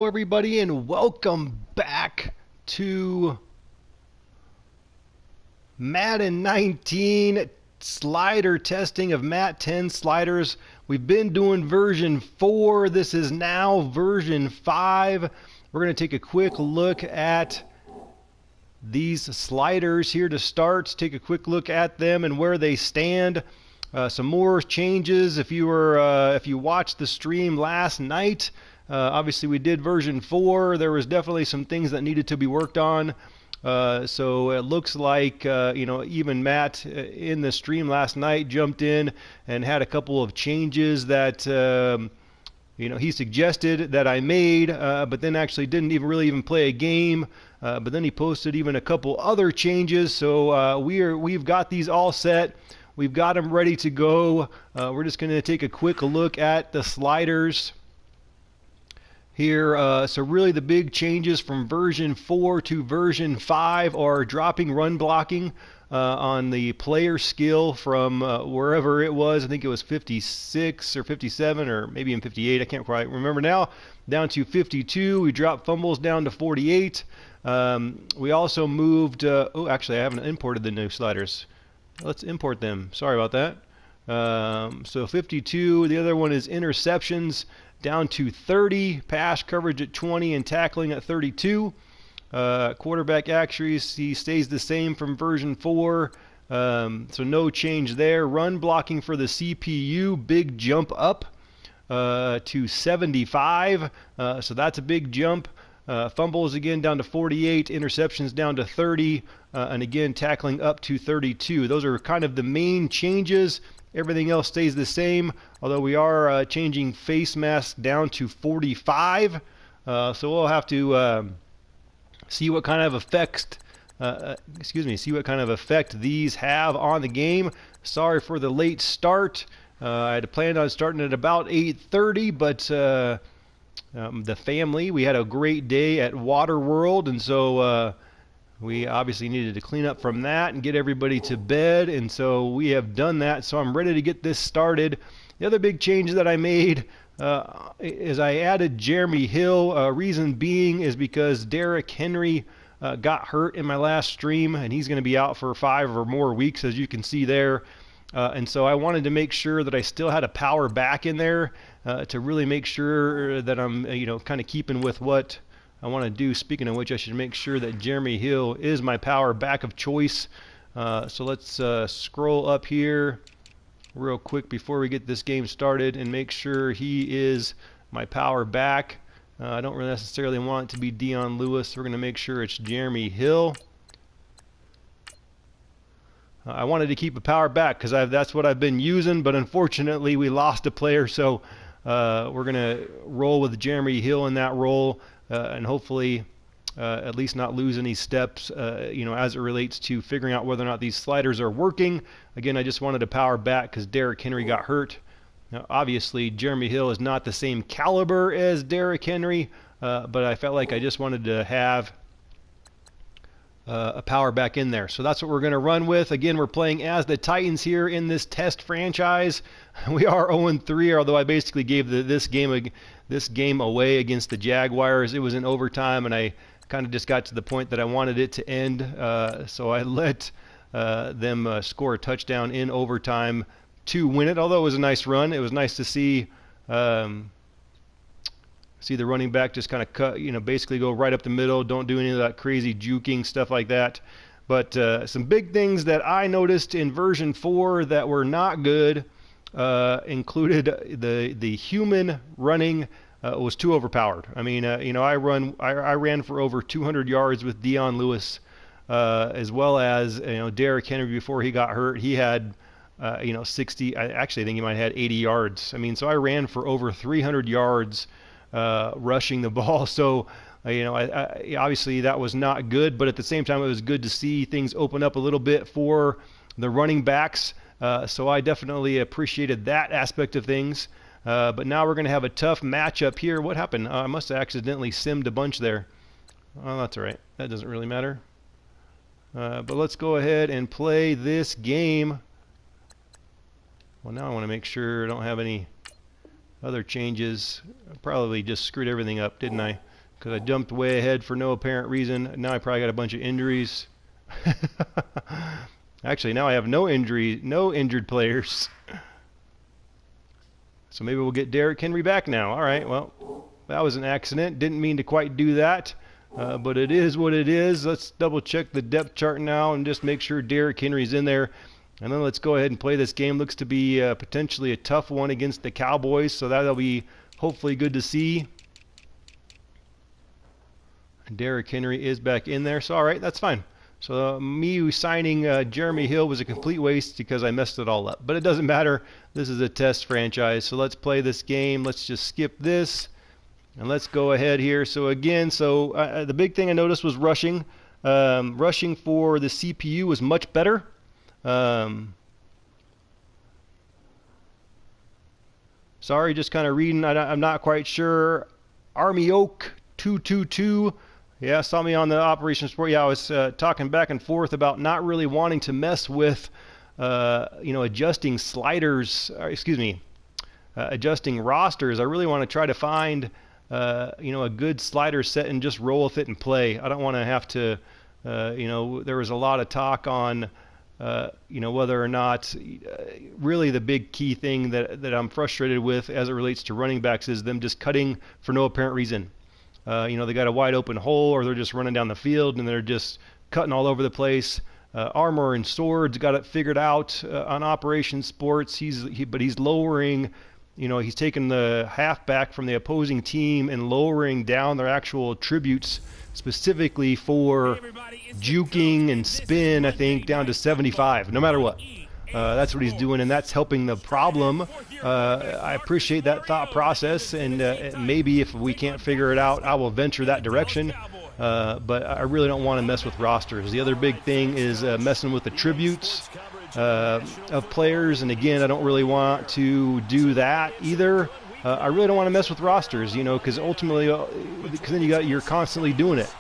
Hello everybody and welcome back to Madden 19 slider testing of Matt10's sliders. We've been doing version 4. This is now version 5. We're going to take a quick look at these sliders here to start. Take a quick look at them and where they stand. Some more changes if you watched the stream last night. Obviously we did version 4. There was definitely some things that needed to be worked on. So it looks like even Matt in the stream last night jumped in and had a couple of changes that he suggested that I made, but then actually didn't even play a game. But then he posted even a couple other changes. So we've got these all set. We've got them ready to go. We're just going to take a quick look at the sliders here. So really the big changes from version 4 to version 5 are dropping run blocking on the player skill from wherever it was. I think it was 56 or 57 or maybe even 58. I can't quite remember now. Down to 52. We dropped fumbles down to 48. We also moved. Actually, I haven't imported the new sliders. Let's import them. Sorry about that. So 52. The other one is interceptions down to 30, pass coverage at 20, and tackling at 32. Quarterback accuracy stays the same from version 4, so no change there. Run blocking for the CPU, big jump up to 75, so that's a big jump. Fumbles again down to 48, interceptions down to 30, and again tackling up to 32. Those are kind of the main changes. Everything else stays the same, although we are changing face mask down to 45. So we'll have to see what kind of effect these have on the game. Sorry for the late start. I had planned on starting at about 8:30, but the family, we had a great day at Waterworld, and so we obviously needed to clean up from that and get everybody to bed, and so we have done that. So I'm ready to get this started. The other big change that I made is I added Jeremy Hill. Reason being is because Derrick Henry got hurt in my last stream, and he's going to be out for 5 or more weeks, as you can see there. And so I wanted to make sure that I still had a power back in there to really make sure that I'm kind of keeping with what I want to do. Speaking of which, I should make sure that Jeremy Hill is my power back of choice. So let's scroll up here real quick before we get this game started and make sure he is my power back. I don't really necessarily want it to be Dion Lewis. We're going to make sure it's Jeremy Hill. I wanted to keep a power back because that's what I've been using, but unfortunately we lost a player, so we're going to roll with Jeremy Hill in that role. And hopefully at least not lose any steps as it relates to figuring out whether or not these sliders are working. Again, I just wanted to power back because Derrick Henry got hurt. Now obviously Jeremy Hill is not the same caliber as Derrick Henry, but I felt like I just wanted to have a power back in there. So that's what we're going to run with. Again, we're playing as the Titans here in this test franchise. We are 0-3, although I basically gave this game away against the Jaguars. It was in overtime, and I kind of just got to the point that I wanted it to end. So I let them score a touchdown in overtime to win it, although it was a nice run. It was nice to see the running back just kind of cut, basically go right up the middle, don't do any of that crazy juking, stuff like that. But some big things that I noticed in version 4 that were not good included the human running was too overpowered. I mean, I ran for over 200 yards with Dion Lewis, as well as Derrick Henry before he got hurt. He had 60. I think he might have had 80 yards. I mean, so I ran for over 300 yards. Rushing the ball, so I obviously that was not good, but at the same time it was good to see things open up a little bit for the running backs, so I definitely appreciated that aspect of things. But now we're going to have a tough matchup here. What happened? I must have accidentally simmed a bunch there. Oh, that's all right, that doesn't really matter. But let's go ahead and play this game. Well, now I want to make sure I don't have any other changes. I probably just screwed everything up, didn't I? because I jumped way ahead for no apparent reason. Now I probably got a bunch of injuries. Actually, now I have no injured players. So maybe we'll get Derrick Henry back now. All right, well, that was an accident. Didn't mean to quite do that, but it is what it is. Let's double check the depth chart now and just make sure Derrick Henry's in there. And then let's go ahead and play this game. Looks to be potentially a tough one against the Cowboys, so that'll be hopefully good to see. Derrick Henry is back in there, so all right, that's fine. So me signing Jeremy Hill was a complete waste because I messed it all up. But it doesn't matter. This is a test franchise, so let's play this game. Let's just skip this, and let's go ahead here. So again, the big thing I noticed was rushing. Rushing for the CPU was much better. Sorry, just kind of reading. I'm not quite sure. Army Oak 222. Yeah, saw me on the Operation Sport. Yeah, I was talking back and forth about not really wanting to mess with, adjusting sliders. Adjusting rosters. I really want to try to find, a good slider set and just roll with it and play. I don't want to have to, there was a lot of talk on, whether or not really the big key thing that I'm frustrated with as it relates to running backs is them just cutting for no apparent reason. They got a wide open hole, or they're just running down the field and they're just cutting all over the place. Armor and Swords got it figured out on Operation Sports. But he's lowering, he's taking the halfback from the opposing team and lowering down their actual attributes specifically for juking and spin, I think, down to 75, no matter what. That's what he's doing, and that's helping the problem. I appreciate that thought process, and maybe if we can't figure it out, I will venture that direction. But I really don't want to mess with rosters. The other big thing is messing with attributes of players, and again, I don't really want to do that either. I really don't want to mess with rosters, because ultimately, because then you're constantly doing it.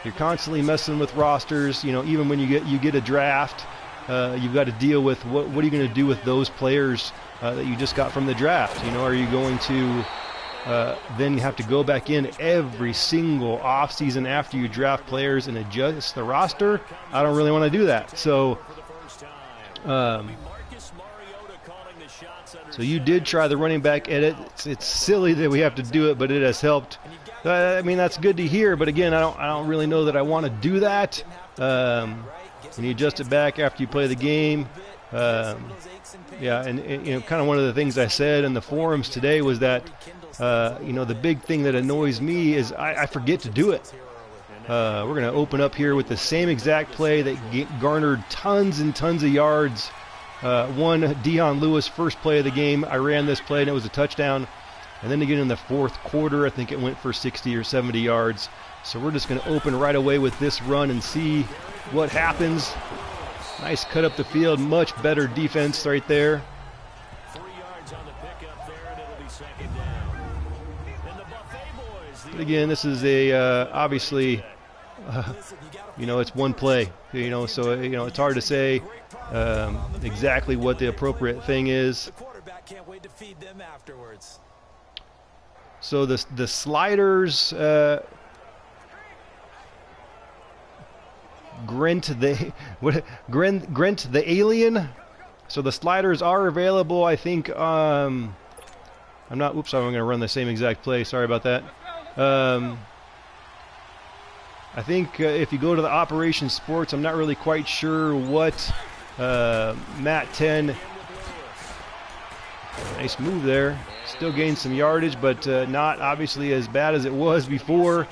You're constantly messing with rosters. Even when you get a draft. You've got to deal with what are you going to do with those players that you just got from the draft? Are you going to then have to go back in every single offseason after you draft players and adjust the roster? I don't really want to do that. So you did try the running back edit. It's silly that we have to do it, but it has helped. That's good to hear. But again, I don't really know that I want to do that. And you adjust it back after you play the game. And kind of one of the things I said in the forums today was that, the big thing that annoys me is I forget to do it. We're going to open up here with the same exact play that garnered tons and tons of yards. One, Dion Lewis, first play of the game. I ran this play, and it was a touchdown. And then again in the fourth quarter, I think it went for 60 or 70 yards. So we're just going to open right away with this run and see what happens. Nice cut up the field, much better defense right there. 3 yards on the pickup there, and it'll be second down. And the Buffet boys. But again, this is a obviously, it's one play. So it's hard to say exactly what the appropriate thing is. The quarterback can't wait to feed them afterwards. So the sliders. Grint the alien. So the sliders are available. I think I'm going to run the same exact play. Sorry about that. I think if you go to the Operation Sports, I'm not really quite sure what Matt10. Nice move there. Still gained some yardage, but not obviously as bad as it was before.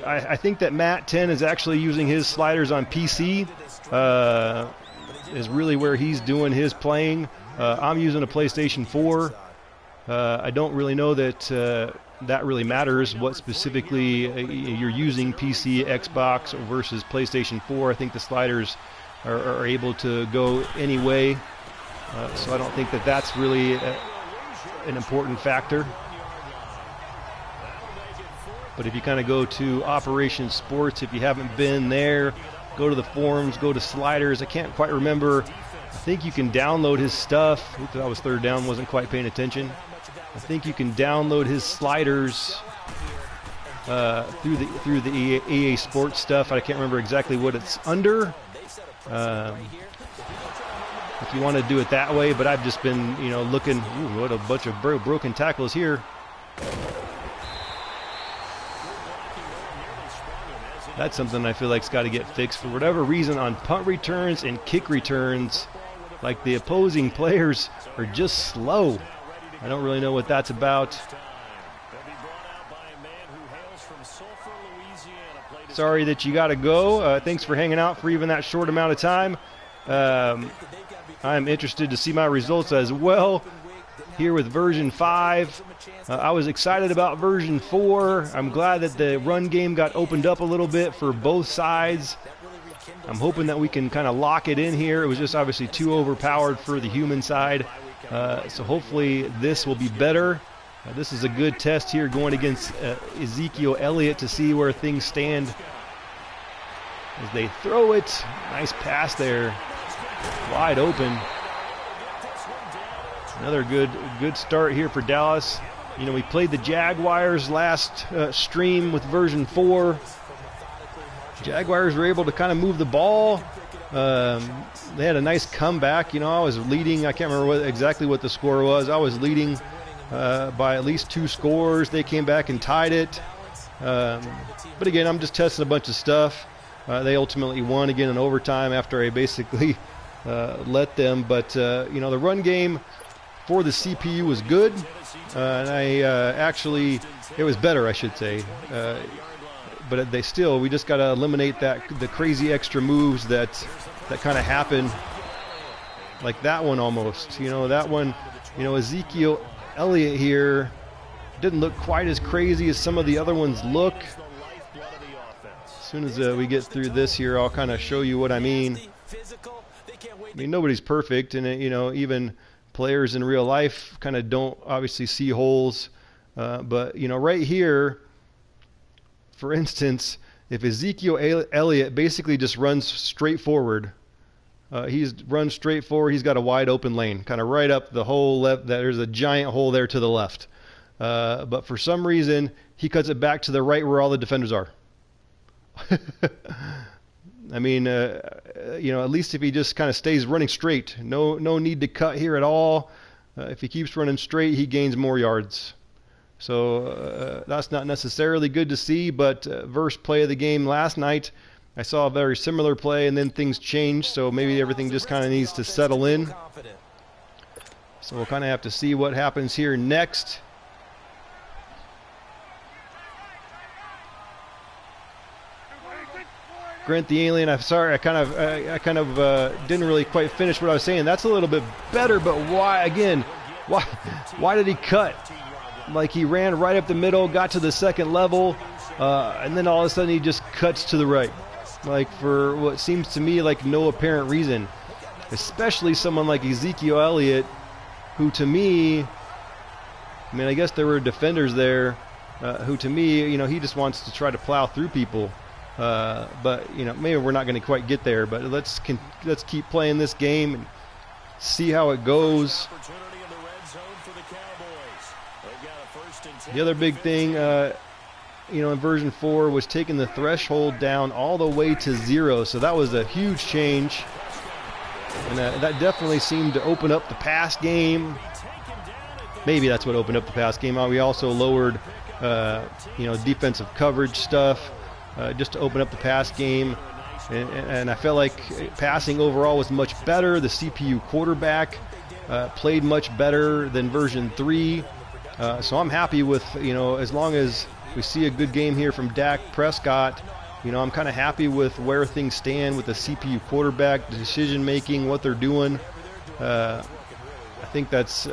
I think that Matt10 is actually using his sliders on PC, is really where he's doing his playing. I'm using a PlayStation 4. I don't really know that that really matters, what specifically you're using, PC, Xbox versus PlayStation 4. I think the sliders are able to go any way, so I don't think that that's really an important factor. But if you kind of go to Operation Sports, if you haven't been there, go to the forums, go to sliders. I can't quite remember I think you can download his stuff. That was third down, wasn't quite paying attention. I think you can download his sliders through the EA Sports stuff. I can't remember exactly what it's under. If you want to do it that way, but I've just been, looking. Ooh, what a bunch of broken tackles here. That's something I feel like's got to get fixed for whatever reason on punt returns and kick returns. Like the opposing players are just slow. I don't really know what that's about. Sorry that you got to go. Thanks for hanging out for even that short amount of time. I'm interested to see my results as well here with version 5. I was excited about version 4. I'm glad that the run game got opened up a little bit for both sides. I'm hoping that we can kind of lock it in here. It was just obviously too overpowered for the human side. So hopefully this will be better. This is a good test here going against Ezekiel Elliott to see where things stand as they throw it. Nice pass there. Wide open. Another good start here for Dallas. We played the Jaguars last stream with version 4. Jaguars were able to kind of move the ball. They had a nice comeback. I was leading. I can't remember exactly what the score was. I was leading by at least 2 scores. They came back and tied it. But again, I'm just testing a bunch of stuff. They ultimately won again in overtime after I basically let them. But, the run game for the CPU was good. And it was better, I should say. But we just got to eliminate the crazy extra moves that kind of happen. Like that one almost. That one, Ezekiel Elliott here didn't look quite as crazy as some of the other ones look. As soon as we get through this here, I'll kind of show you what I mean. Nobody's perfect, and even players in real life kind of don't obviously see holes. But right here, for instance, if Ezekiel Elliott basically just runs straight forward, he's got a wide open lane, kind of right up the whole left. There's a giant hole there to the left. But for some reason, he cuts it back to the right where all the defenders are. At least if he just kind of stays running straight, no need to cut here at all. If he keeps running straight, he gains more yards. So that's not necessarily good to see, but first play of the game last night, I saw a very similar play, and then things changed, so maybe everything just kind of needs to settle in. So we'll kind of have to see what happens here next. Grant the Alien, I'm sorry, I kind of didn't really quite finish what I was saying. That's a little bit better, but why did he cut? Like he ran right up the middle, got to the second level, and then all of a sudden he just cuts to the right. Like for what seems to me like no apparent reason. Especially someone like Ezekiel Elliott, who to me, I guess there were defenders there, who to me, he just wants to try to plow through people. But maybe we're not going to quite get there. But let's keep playing this game and see how it goes. The other big thing, in version 4 was taking the threshold down all the way to 0. So that was a huge change. And that definitely seemed to open up the pass game. Maybe that's what opened up the pass game. We also lowered, defensive coverage stuff just to open up the pass game. And I felt like passing overall was much better. The CPU quarterback played much better than version 3. So I'm happy with, as long as we see a good game here from Dak Prescott, I'm kind of happy with where things stand with the CPU quarterback, the decision making, what they're doing. I think that's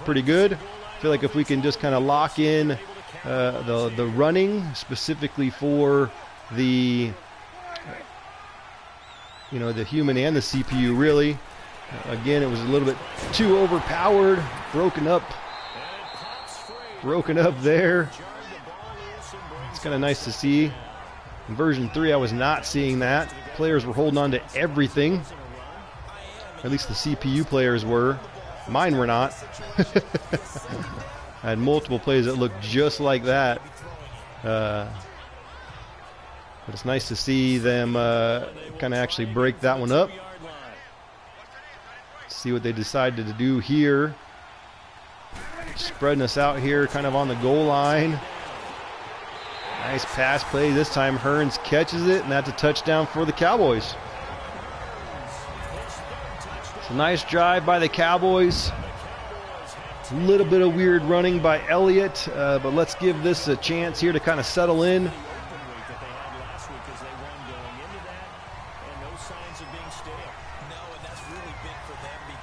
pretty good. I feel like if we can just kind of lock in the running specifically for the the human and the CPU really. Again, it was a little bit too overpowered, broken up there. It's kind of nice to see. In version 3, I was not seeing that. Players were holding on to everything. at least the CPU players were. Mine were not. I had multiple plays that looked just like that. But it's nice to see them kind of actually break that one up. See what they decided to do here. Spreading us out here kind of on the goal line. Nice pass play. This time Hearns catches it, and that's a touchdown for the Cowboys. It's a nice drive by the Cowboys. A little bit of weird running by Elliott, but let's give this a chance here to kind of settle in.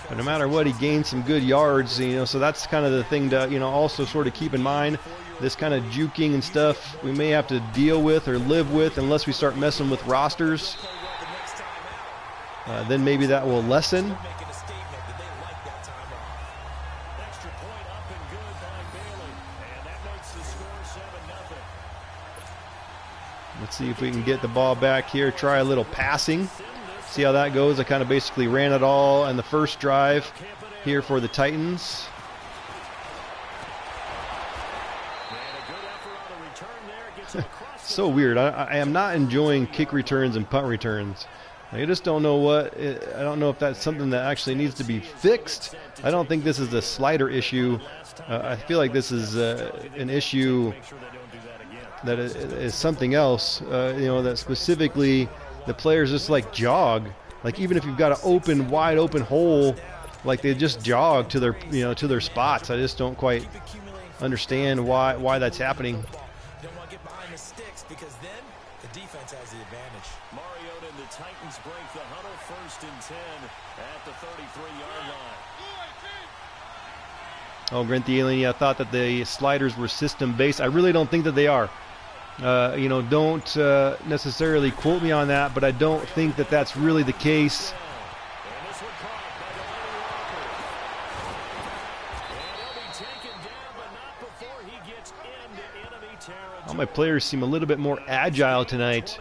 But no matter what, he gained some good yards, so that's kind of the thing to, also sort of keep in mind. This kind of juking and stuff we may have to deal with or live with unless we start messing with rosters. Then maybe that will lessen. Let's see if we can get the ball back here, try a little passing. See how that goes. I kind of basically ran it all in the first drive here for the Titans. So weird. I am not enjoying kick returns and punt returns. I just don't know I don't know if that's something that actually needs to be fixed. I don't think this is a slider issue. I feel like this is an issue that is something else. That specifically the players just like jog. Like even if you've got an wide open hole, like they just jog to their to their spots. I just don't quite understand why that's happening. Don't want to get behind the sticks because then the defense has the advantage. Mariota and the Titans break the huddle, 1st and 10 at the 33-yard line. Oh, Grant the Alien, I thought that the sliders were system-based. I really don't think that they are. Don't necessarily quote me on that, but I don't think that that's really the case. And this one caught by the Walker. And he'll be taken down, but not before he gets into enemy territory. All my players seem a little bit more agile tonight.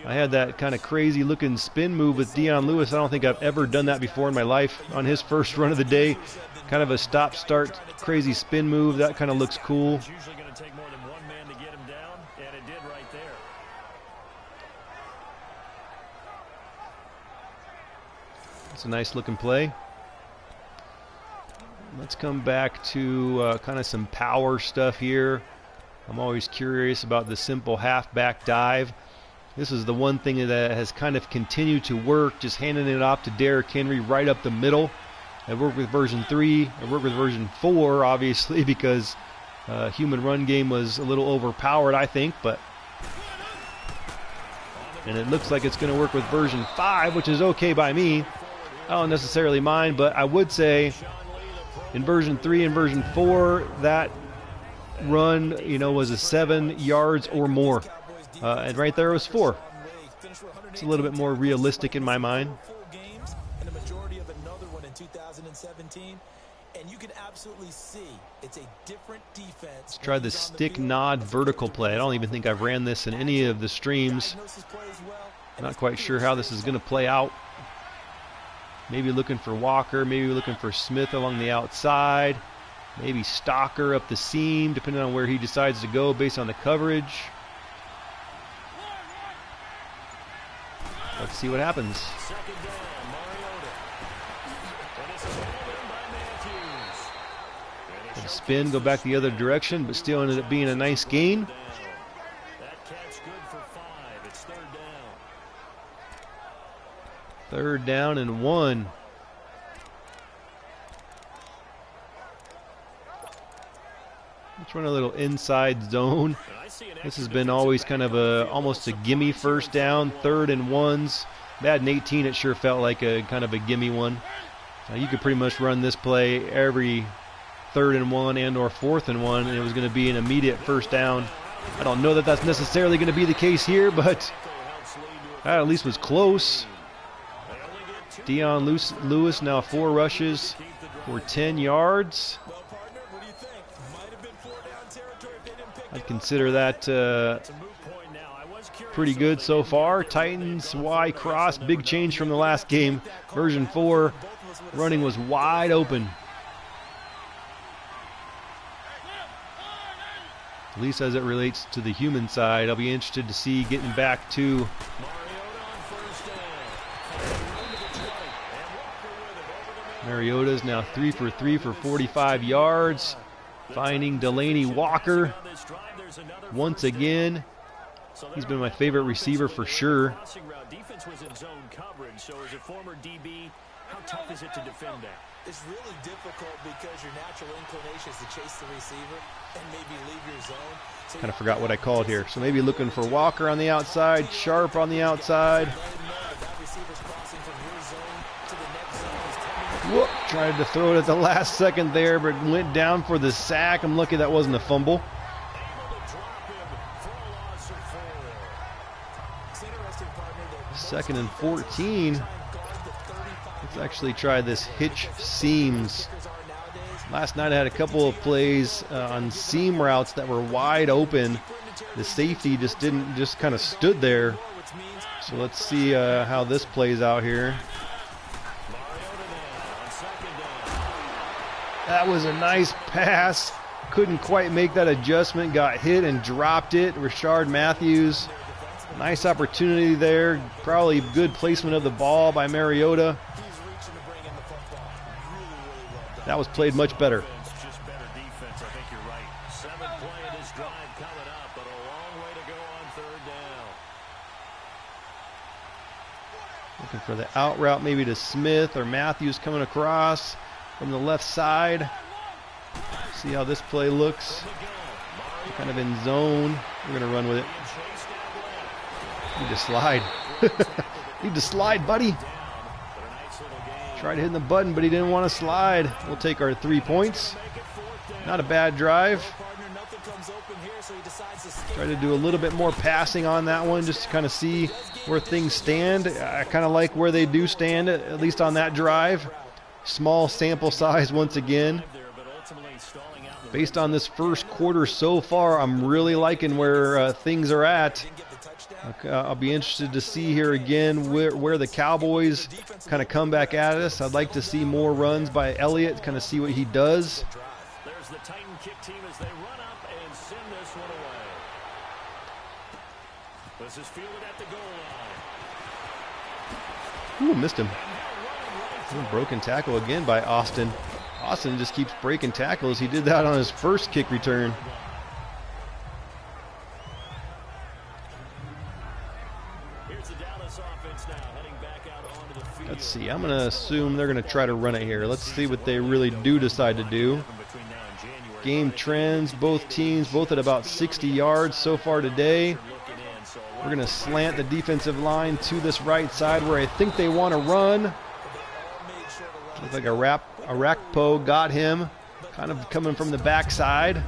I had that kind of crazy looking spin move with Dion Lewis. I don't think I've ever done that before in my life on his first run of the day. Kind of a stop-start crazy spin move. That kind of looks cool. It's usually going to take more than one man to get him down, and it did right there. It's a nice looking play. Let's come back to kind of some power stuff here. I'm always curious about the simple halfback dive. This is the one thing that has kind of continued to work, just handing it off to Derrick Henry right up the middle. I worked with version 3. I worked with version 4, obviously, because human run game was a little overpowered, I think. And it looks like it's going to work with version 5, which is okay by me. I don't necessarily mind, but I would say in version 3 and version 4, that run, was a 7 yards or more. And right there it was 4. It's a little bit more realistic in my mind. 2017, and you can absolutely see it's a different defense. Let's try the stick nod vertical play. I don't even think I've ran this in any of the streams. Not quite sure how this is going to play out. Maybe looking for Walker, maybe looking for Smith along the outside, maybe Stalker up the seam, depending on where he decides to go based on the coverage. Let's see what happens. Second down, Mariota. And it's taken in by Matthews. And spin, go back the other direction, but still ended up being a nice gain. That catch good for 5. It's 3rd down. 3rd down and 1. Let's run a little inside zone. This has been always kind of almost a gimme first down, 3rd and 1s. Madden 18, it sure felt like a kind of a gimme one. You could pretty much run this play every 3rd and 1 and or 4th and 1, and it was going to be an immediate first down. I don't know that that's necessarily going to be the case here, but that at least was close. Dion Lewis now 4 rushes for 10 yards. I'd consider that pretty good so far. Titans Y cross, big change from the last game. Version 4, Running was wide open. At least as it relates to the human side. I'll be interested to see getting back to Mariota's now 3 for 3 for 45 yards. Finding Delaney Walker once again. He's been my favorite receiver for sure. Defense was in zone coverage, so as a former DB, how tough is it to defend that? It's really difficult because your natural inclination is to chase the receiver and maybe leave your zone. So Kind of forgot what I called here. So maybe looking for Walker on the outside, Sharp on the outside. that receiver's crossing from your zone to the next zone. Whoop, tried to throw it at the last second there, but went down for the sack. I'm lucky that wasn't a fumble. Second and 14. Let's actually try this hitch seams. Last night I had a couple of plays on seam routes that were wide open. The safety just kind of stood there. So let's see how this plays out here. That was a nice pass. Couldn't quite make that adjustment. Got hit and dropped it. Rashard Matthews. Nice opportunity there. Probably good placement of the ball by Mariota. That was played much better. Just better defense, I think you're right. 7th play of this drive coming up, but a long way to go on 3rd down. Looking for the out route maybe to Smith or Matthews coming across from the left side. See how this play looks. Kind of in zone. We're going to run with it. Need to slide. Need to slide, buddy. Tried hitting the button, but he didn't want to slide. We'll take our 3 points. Not a bad drive. Try to do a little bit more passing on that one just to kind of see where things stand. I kind of like where they do stand, at least on that drive. Small sample size once again. Based on this first quarter so far, I'm really liking where things are at. I'll be interested to see here again where the Cowboys kind of come back at us. I'd like to see more runs by Elliott, kind of see what he does. There's the Titan kick team as they run up and send this one away. This is fielded at the goal line. Ooh, missed him. Broken tackle again by Austin. Austin just keeps breaking tackles. He did that on his first kick return. Let's see. I'm going to assume they're going to try to run it here. Let's see what they really do decide to do. Game trends, both teams, both at about 60 yards so far today. We're going to slant the defensive line to this right side where I think they want to run. Looks like Arakpo got him, kind of coming from the backside.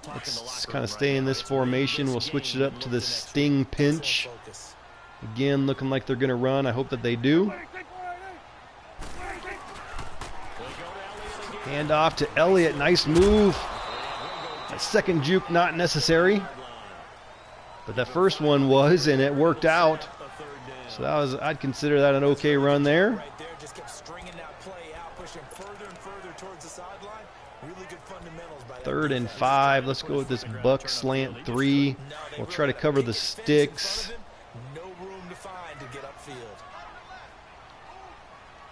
Let's kind of stay in this formation. We'll switch it up to the sting pinch. Again, looking like they're going to run. I hope that they do. Hand off to Elliott. Nice move. That second juke not necessary. But that first one was, and it worked out. So that was, I'd consider that an okay run there. 3rd and 5. Let's go with this buck slant 3. We'll try to cover the sticks.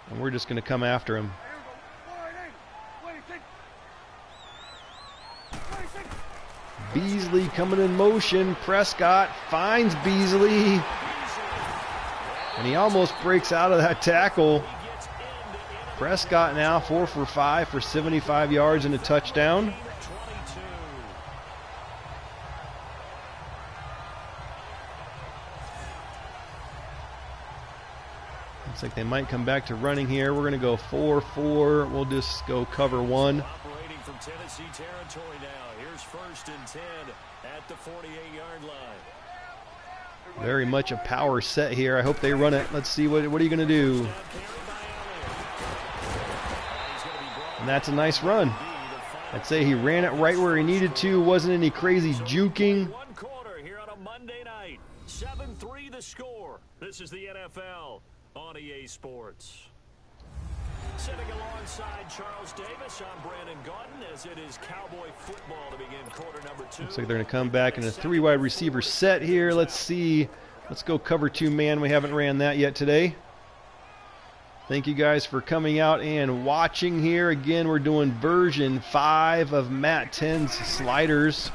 And we're just going to come after him. Beasley coming in motion. Prescott finds Beasley. And he almost breaks out of that tackle. Prescott now 4 for 5 for 75 yards and a touchdown. Looks like they might come back to running here. We're going to go 4-4. We'll just go cover 1. Operating from Tennessee territory now. Here's 1st and 10 at the 48-yard line. Very much a power set here. I hope they run it. Let's see what are you going to do? And that's a nice run. I'd say he ran it right where he needed to. Wasn't any crazy juking. One quarter here on a Monday night. 7-3 the score. This is the NFL on EA Sports. Sitting alongside Charles Davis, I'm Brandon Gaudin, as it is Cowboy football to begin quarter number 2. Looks like they're going to come back in a 3 wide receiver set here. Let's see. Let's go cover 2 man. We haven't ran that yet today. Thank you guys for coming out and watching here. Again, we're doing version 5 of Matt10's sliders.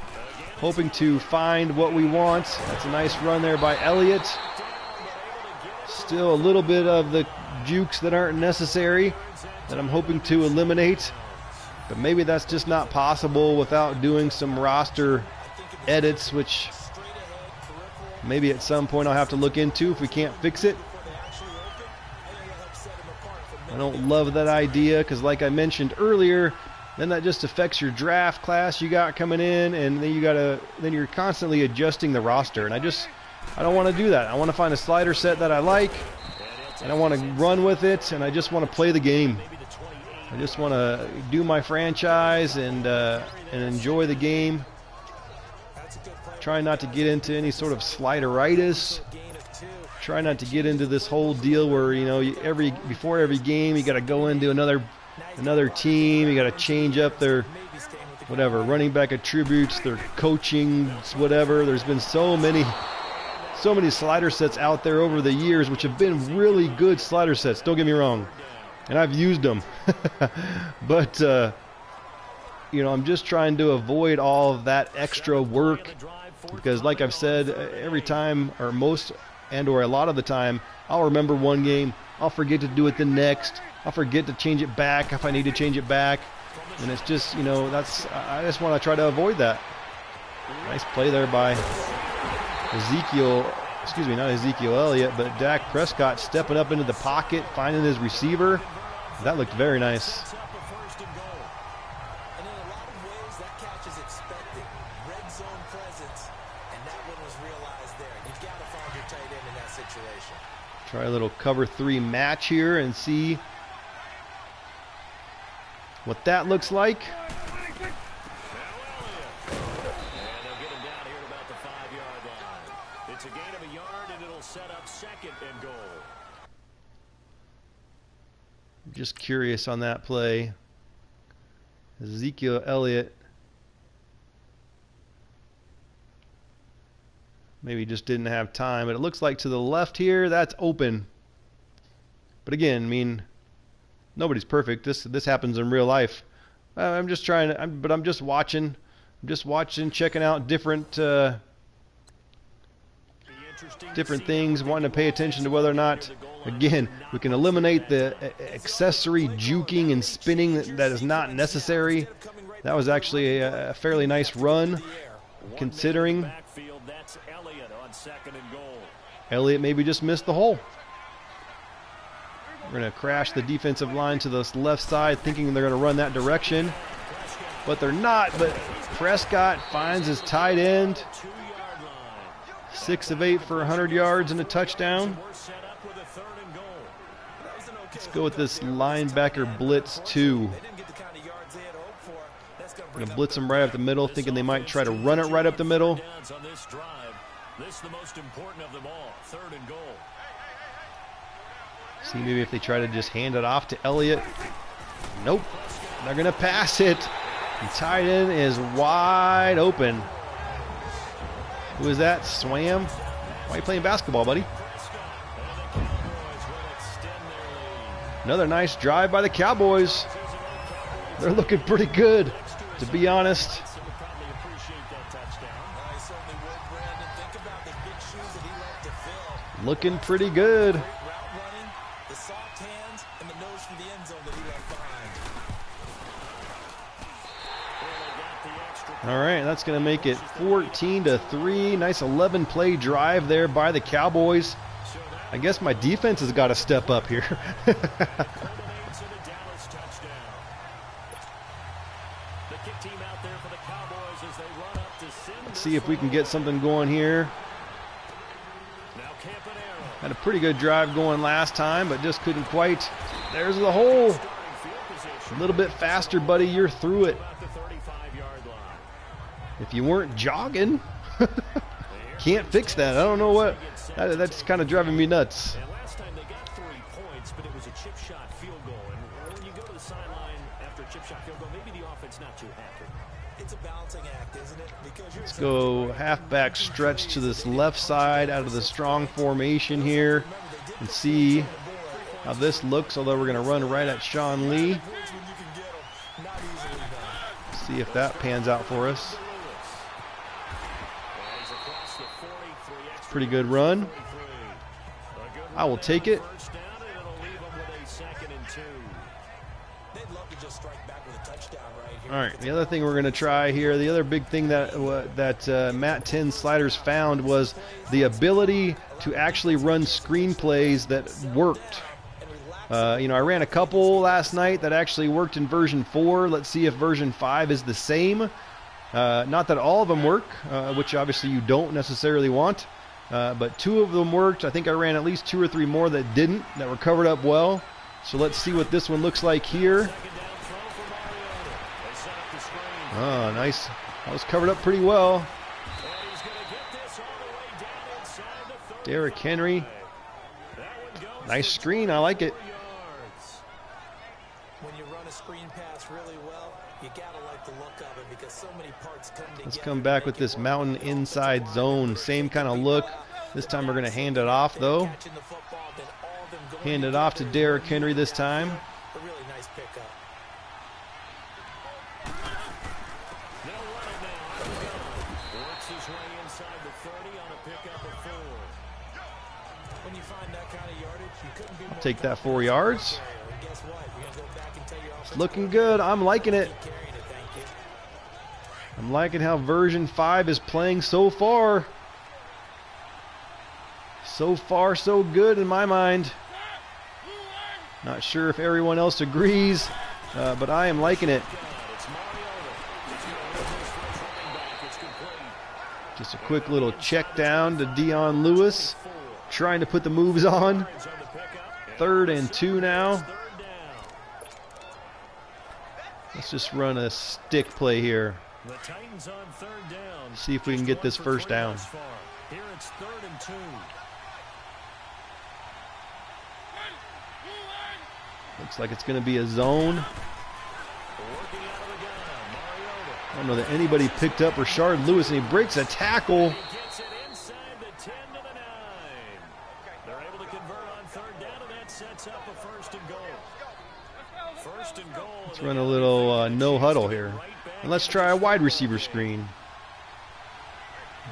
Hoping to find what we want. That's a nice run there by Elliott. Still a little bit of the jukes that aren't necessary that I'm hoping to eliminate. But maybe that's just not possible without doing some roster edits, which maybe at some point I'll have to look into if we can't fix it. I don't love that idea because, like I mentioned earlier, then that just affects your draft class you got coming in, and then you're constantly adjusting the roster, and I don't want to do that. I want to find a slider set that I like, and I want to run with it, and I just want to play the game. I just want to do my franchise and enjoy the game. Try not to get into any sort of slideritis. Try not to get into this whole deal where, you know, before every game you got to go into another team. You got to change up their whatever running back attributes, their coaching, whatever. There's been so many slider sets out there over the years, which have been really good slider sets. Don't get me wrong, and I've used them, but you know, I'm just trying to avoid all of that extra work because, like I've said, every time or a lot of the time, I'll remember one game, I'll forget to do it the next, I'll forget to change it back if I need to change it back, and it's just, you know, I just want to try to avoid that. Nice play there by not Ezekiel Elliott, but Dak Prescott stepping up into the pocket, finding his receiver. That looked very nice. Try a little cover 3 match here and see what that looks like. And they'll get him down here at about the 5-yard line. It's a gain of a yard, and it'll set up 2nd and goal. Just curious on that play. Ezekiel Elliott maybe just didn't have time, but it looks like to the left here, that's open. But again, I mean, nobody's perfect. This happens in real life. I'm just watching. I'm just watching, checking out different things, wanting to pay attention to whether or not, again, we can eliminate the accessory juking and spinning that is not necessary. That was actually a fairly nice run, considering Elliott maybe just missed the hole. We're going to crash the defensive line to the left side, thinking they're going to run that direction, but they're not. But Prescott finds his tight end. 6 of 8 for 100 yards and a touchdown. Let's go with this linebacker blitz 2. Going to blitz them right up the middle, thinking they might try to run it right up the middle. This is the most important of them all, 3rd and goal. See maybe if they try to just hand it off to Elliott. Nope. They're going to pass it. The tight end is wide open. Who is that? Swam? Why are you playing basketball, buddy? Another nice drive by the Cowboys. They're looking pretty good, to be honest. Looking pretty good. All right, that's going to make it 14-3. Nice 11-play drive there by the Cowboys. I guess my defense has got to step up here. Let's see if we can get something going here. Had a pretty good drive going last time, but just couldn't quite. There's the hole. A little bit faster, buddy. You're through it. If you weren't jogging, can't fix that. I don't know what. That's kind of driving me nuts. And last time they got 3 points, but it was a chip shot field goal. And when you go to the sideline after a chip shot field goal, maybe the offense not too happy. It's a balancing act, isn't it? Because Let's go halfback stretch to this left side out of the strong formation here and see how this looks, although we're going to run right at Sean Lee. See if that pans out for us. Pretty good run. I will take it. All right, the other thing we're going to try here, the other big thing that Matt10's sliders found was the ability to actually run screenplays that worked. You know, I ran a couple last night that actually worked in version 4. Let's see if version 5 is the same. Not that all of them work, which obviously you don't necessarily want, but 2 of them worked. I think I ran at least 2 or 3 more that didn't, that were covered up well. So let's see what this one looks like here. Oh, nice. That was covered up pretty well. Derrick Henry. Nice screen. I like it. When you run a screen pass really well, you gotta like the look of it because so many parts come together. Let's come back with this mountain inside zone. Same kind of look. This time we're going to hand it off, though. Hand it off to Derrick Henry this time. A really nice pickup. Works his way inside the 30 on a pickup of 4. When you find that kind of yardage, you couldn't be more Take that 4 yards. And guess what? You're gonna go back and tell your offense It's looking good. I'm liking it. carrying it, thank you. I'm liking how version 5 is playing so far. So far, so good in my mind. Not sure if everyone else agrees, but I am liking it. Just a quick little check down to Dion Lewis, trying to put the moves on. 3rd and 2 now. Let's just run a stick play here. The Titans on 3rd down. See if we can get this first down. Here it's 3rd and 2. Looks like it's going to be a zone. I don't know that anybody picked up Rashard Lewis, and he breaks a tackle. He gets it inside the 10 to the 9. They're able to convert on 3rd down, and that sets up a 1st and goal. 1st and goal. Let's run a little no huddle here. And let's try a wide receiver screen.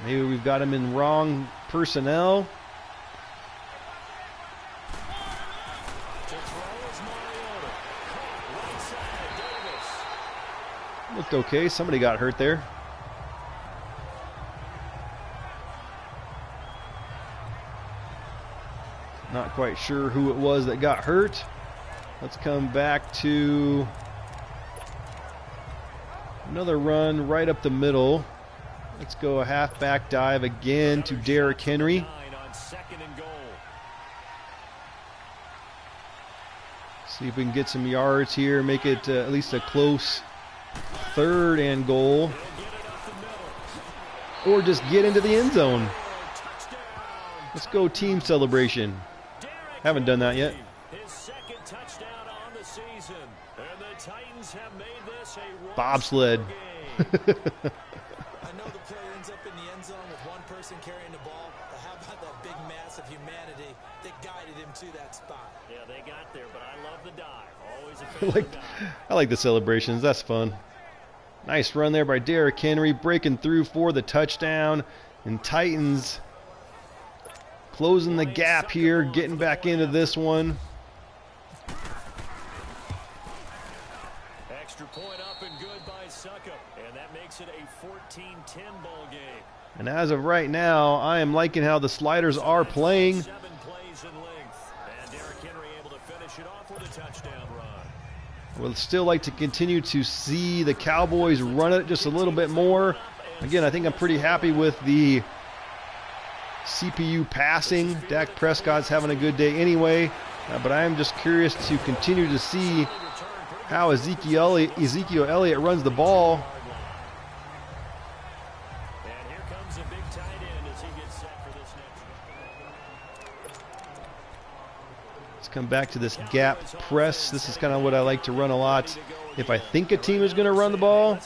Maybe we've got him in wrong personnel. Looked okay. Somebody got hurt there. Not quite sure who it was that got hurt. Let's come back to another run right up the middle. Let's go a halfback dive again to Derrick Henry. On 2nd and goal. See if we can get some yards here, make it at least a close 3rd and goal, or just get into the end zone. Let's go team celebration. Haven't done that yet. His 2nd touchdown on the season, and the Titans have made this a Bobsled. I know the play ends up in the end zone with one person carrying the ball, but how about that big mass of humanity that guided him to that spot? Yeah, they got there, but I love the dive. Always a favorite dive. I like the celebrations. That's fun. Nice run there by Derrick Henry, breaking through for the touchdown. And Titans closing the gap here, getting back into this one. Extra point up and good by Suckup, and that makes it a 14-10 ball game. And as of right now, I am liking how the sliders are playing. 7 plays in length, and Derrick Henry able to finish it off with a touchdown run. Would still like to continue to see the Cowboys run it just a little bit more. Again, I think I'm pretty happy with the CPU passing. Dak Prescott's having a good day anyway, but I am just curious to continue to see how Ezekiel Elliott runs the ball. come back to this gap press. This is kind of what I like to run a lot. If I think a team is going to run the ball,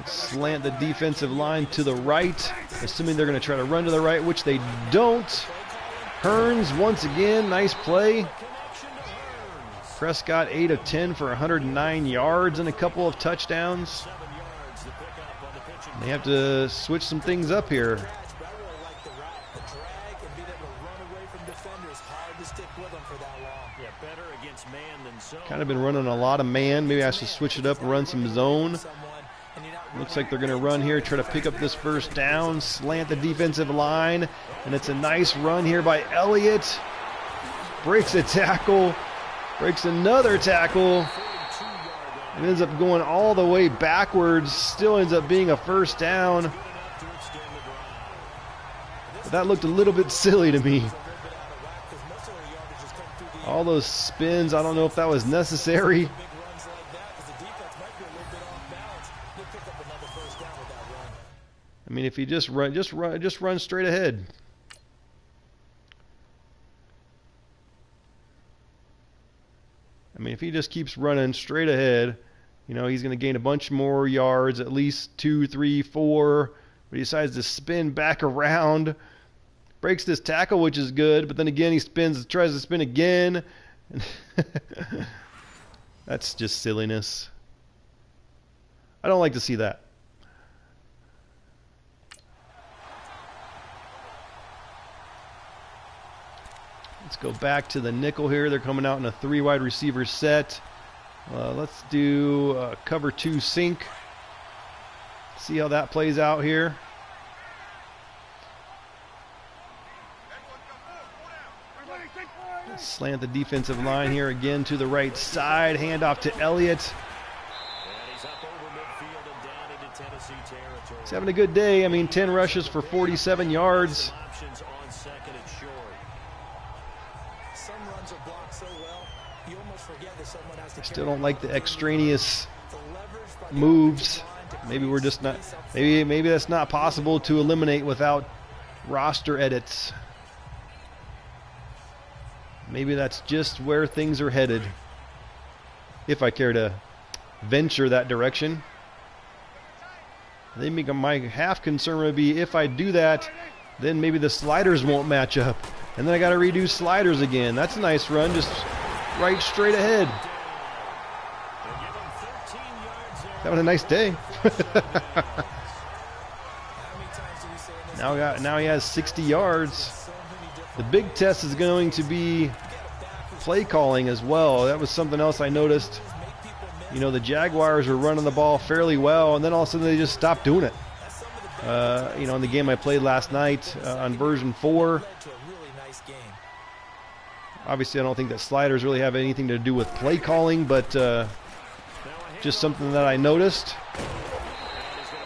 slant the defensive line to the right, assuming they're going to try to run to the right, which they don't. Hearns once again, nice play. Prescott 8 of 10 for 109 yards and a couple of touchdowns. They have to switch some things up here. Kind of been running a lot of man. Maybe I should switch it up and run some zone. Looks like they're going to run here, try to pick up this first down, slant the defensive line, and it's a nice run here by Elliott. Breaks a tackle, breaks another tackle, and ends up going all the way backwards. Still ends up being a first down. But that looked a little bit silly to me. All those spins, I don't know if that was necessary. I mean, if you just run straight ahead. I mean, if he just keeps running straight ahead, you know, he's going to gain a bunch more yards, at least 2, 3, 4. But he decides to spin back around, breaks this tackle, which is good. But then again, he tries to spin again. That's just silliness. I don't like to see that. Let's go back to the nickel here. They're coming out in a 3 wide receiver set. Let's do cover 2 sink. See how that plays out here. Slant the defensive line here again to the right side. Hand off to Elliott. He's having a good day. I mean, 10 rushes for 47 yards. I still don't like the extraneous moves. Maybe we're just not. Maybe that's not possible to eliminate without roster edits. Maybe that's just where things are headed, if I care to venture that direction. I think my half concern would be if I do that, then maybe the sliders won't match up, and then I got to redo sliders again. That's a nice run, just right straight ahead. Having a nice day. Now he has 60 yards. The big test is going to be play calling as well. That was something else I noticed. You know, the Jaguars were running the ball fairly well, and then all of a sudden they just stopped doing it. You know, in the game I played last night on version 4. Obviously, I don't think that sliders really have anything to do with play calling, but just something that I noticed.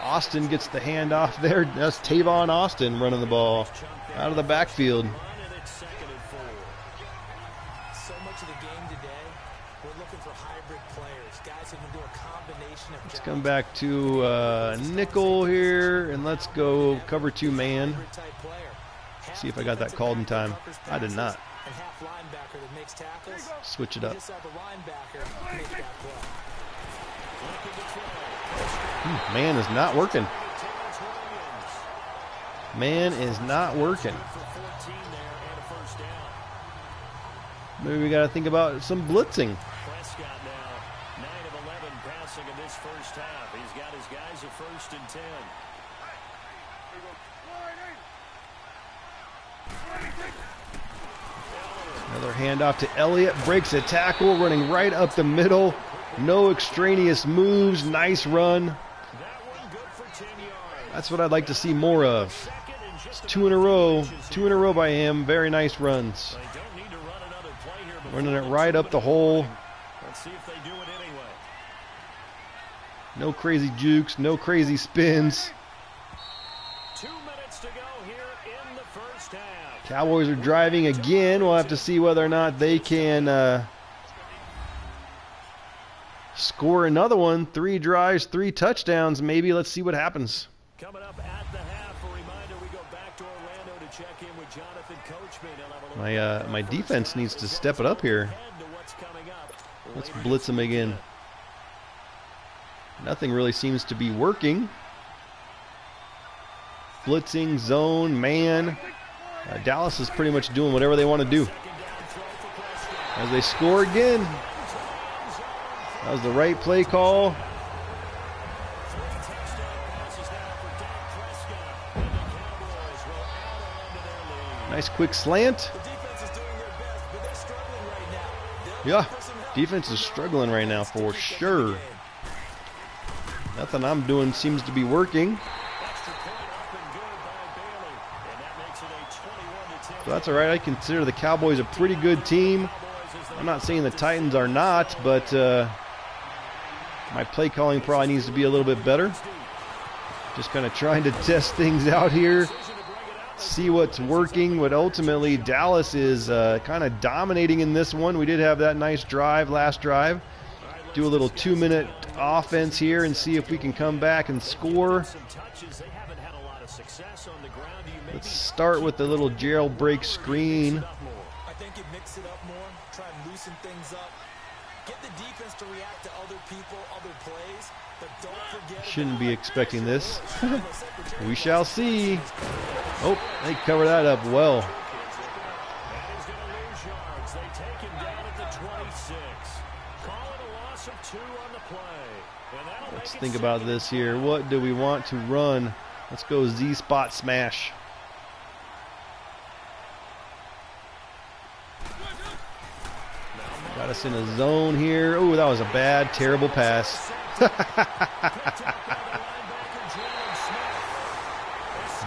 Austin gets the handoff there. That's Tavon Austin running the ball out of the backfield. Let's come back to nickel here, and let's go cover 2 man. See if I got that called in time. I did not. Switch it up. Man is not working. Man is not working. Maybe we got to think about some blitzing. Prescott now 9 of 11 passing in this first half. He's got his guys at 1st and 10. Another handoff to Elliott. Breaks a tackle, running right up the middle. No extraneous moves. Nice run. That's what I'd like to see more of. It's 2 in a row. 2 in a row by him. Very nice runs. Running it right up the hole. Let's see if they do it anyway. No crazy jukes. No crazy spins. 2 minutes to go here in the first half. Cowboys are driving again. We'll have to see whether or not they can score another one. 3 drives, 3 touchdowns maybe. Let's see what happens. Coming up at the half, a reminder, we go back to Orlando to check in My defense needs to step it up here. Let's blitz him again. Nothing really seems to be working. Blitzing, zone, man. Dallas is pretty much doing whatever they want to do. As they score again. That was the right play call. Nice quick slant. Yeah, defense is struggling right now for sure. Nothing I'm doing seems to be working. So that's all right. I consider the Cowboys a pretty good team. I'm not saying the Titans are not, but my play calling probably needs to be a little bit better. Just kind of trying to test things out here, see what's working. But ultimately, Dallas is kind of dominating in this one. We did have that nice drive, last drive. Do a little 2-minute offense here and see if we can come back and score. Let's start with the little jailbreak screen. I think you mix it up more, try and loosen things up. Get the defense to react to other people, other plays, but don't forget. Shouldn't be expecting this. We shall see. Oh, they cover that up well. Let's think about this here. What do we want to run? Let's go Z-spot smash. Got us in a zone here. Oh, that was a bad, terrible pass.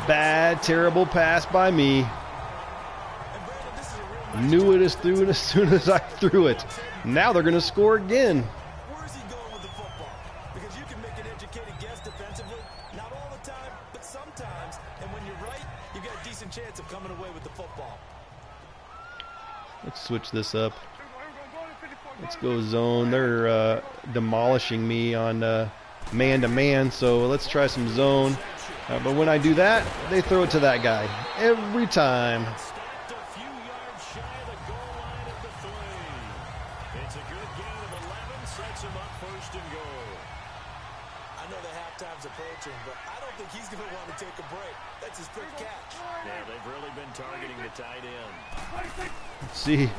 Bad, terrible pass by me. Knew it as soon as I threw it. Now they're going to score again. Where's he going with the football? Because you can make an educated guess defensively. Not all the time, but sometimes. And when you're right, you've got a decent chance of coming away with the football. Let's switch this up. Let's go zone. They're demolishing me on man-to-man, so let's try some zone. But when I do that, they throw it to that guy every time. I know the halftime's approaching, but I don't think he's going to want to take a break. That's his third catch. Yeah, they've really been targeting the tight end. Let's see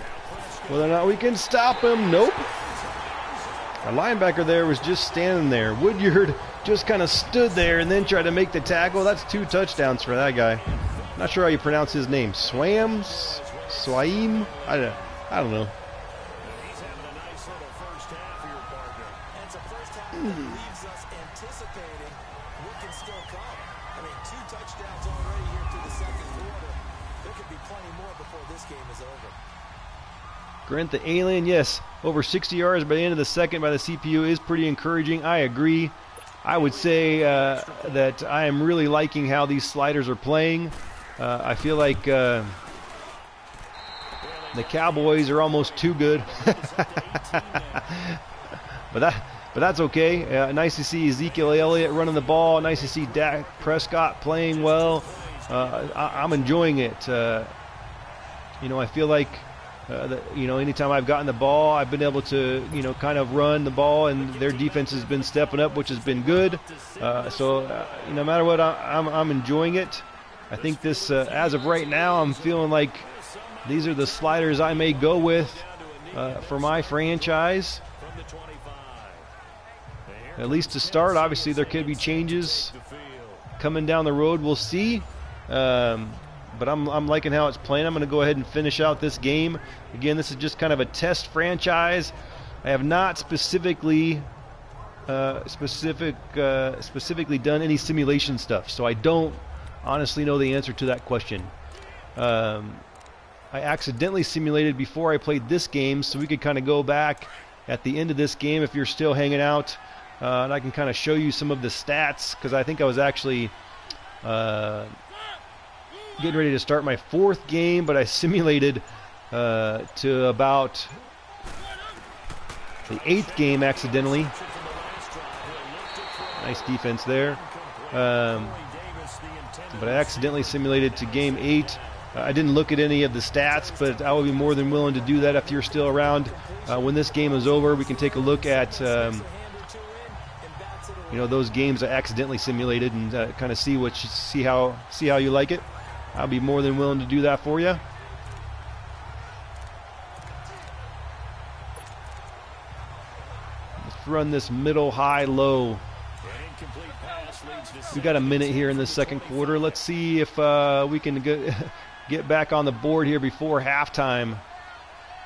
whether or not we can stop him. Nope. Our linebacker there was just standing there. Woodyard just kind of stood there and then tried to make the tackle. That's 2 touchdowns for that guy. Not sure how you pronounce his name. Swaim? I don't know. He's having a nice little first half here, partner. And it's a first half that leaves us anticipating what can still come. I mean, 2 touchdowns already here through the second quarter. There could be plenty more before this game is over. Grant the Alien, yes. Over 60 yards by the end of the second by the CPU is pretty encouraging. I agree. I would say that I am really liking how these sliders are playing. I feel like the Cowboys are almost too good. but that's okay. Nice to see Ezekiel Elliott running the ball. Nice to see Dak Prescott playing well. I'm enjoying it. I feel like anytime I've gotten the ball, I've been able to, kind of run the ball, and their defense has been stepping up, which has been good. So no matter what, I'm enjoying it. I think this, as of right now, I'm feeling like these are the sliders I may go with for my franchise. At least to start. Obviously, there could be changes coming down the road. We'll see. But I'm liking how it's playing. I'm going to go ahead and finish out this game. Again, this is just kind of a test franchise. I have not specifically done any simulation stuff, so I don't honestly know the answer to that question. I accidentally simulated before I played this game, so we could kind of go back at the end of this game if you're still hanging out, and I can kind of show you some of the stats, because I think I was actually getting ready to start my 4th game, but I simulated to about the 8th game accidentally. Nice defense there. But I accidentally simulated to game 8 I didn't look at any of the stats, but I will be more than willing to do that if you're still around. When this game is over, we can take a look at those games I accidentally simulated and kind of see how you like it. I'll be more than willing to do that for you. Let's run this middle, high, low. We got a minute here in the second quarter. Let's see if we can get back on the board here before halftime.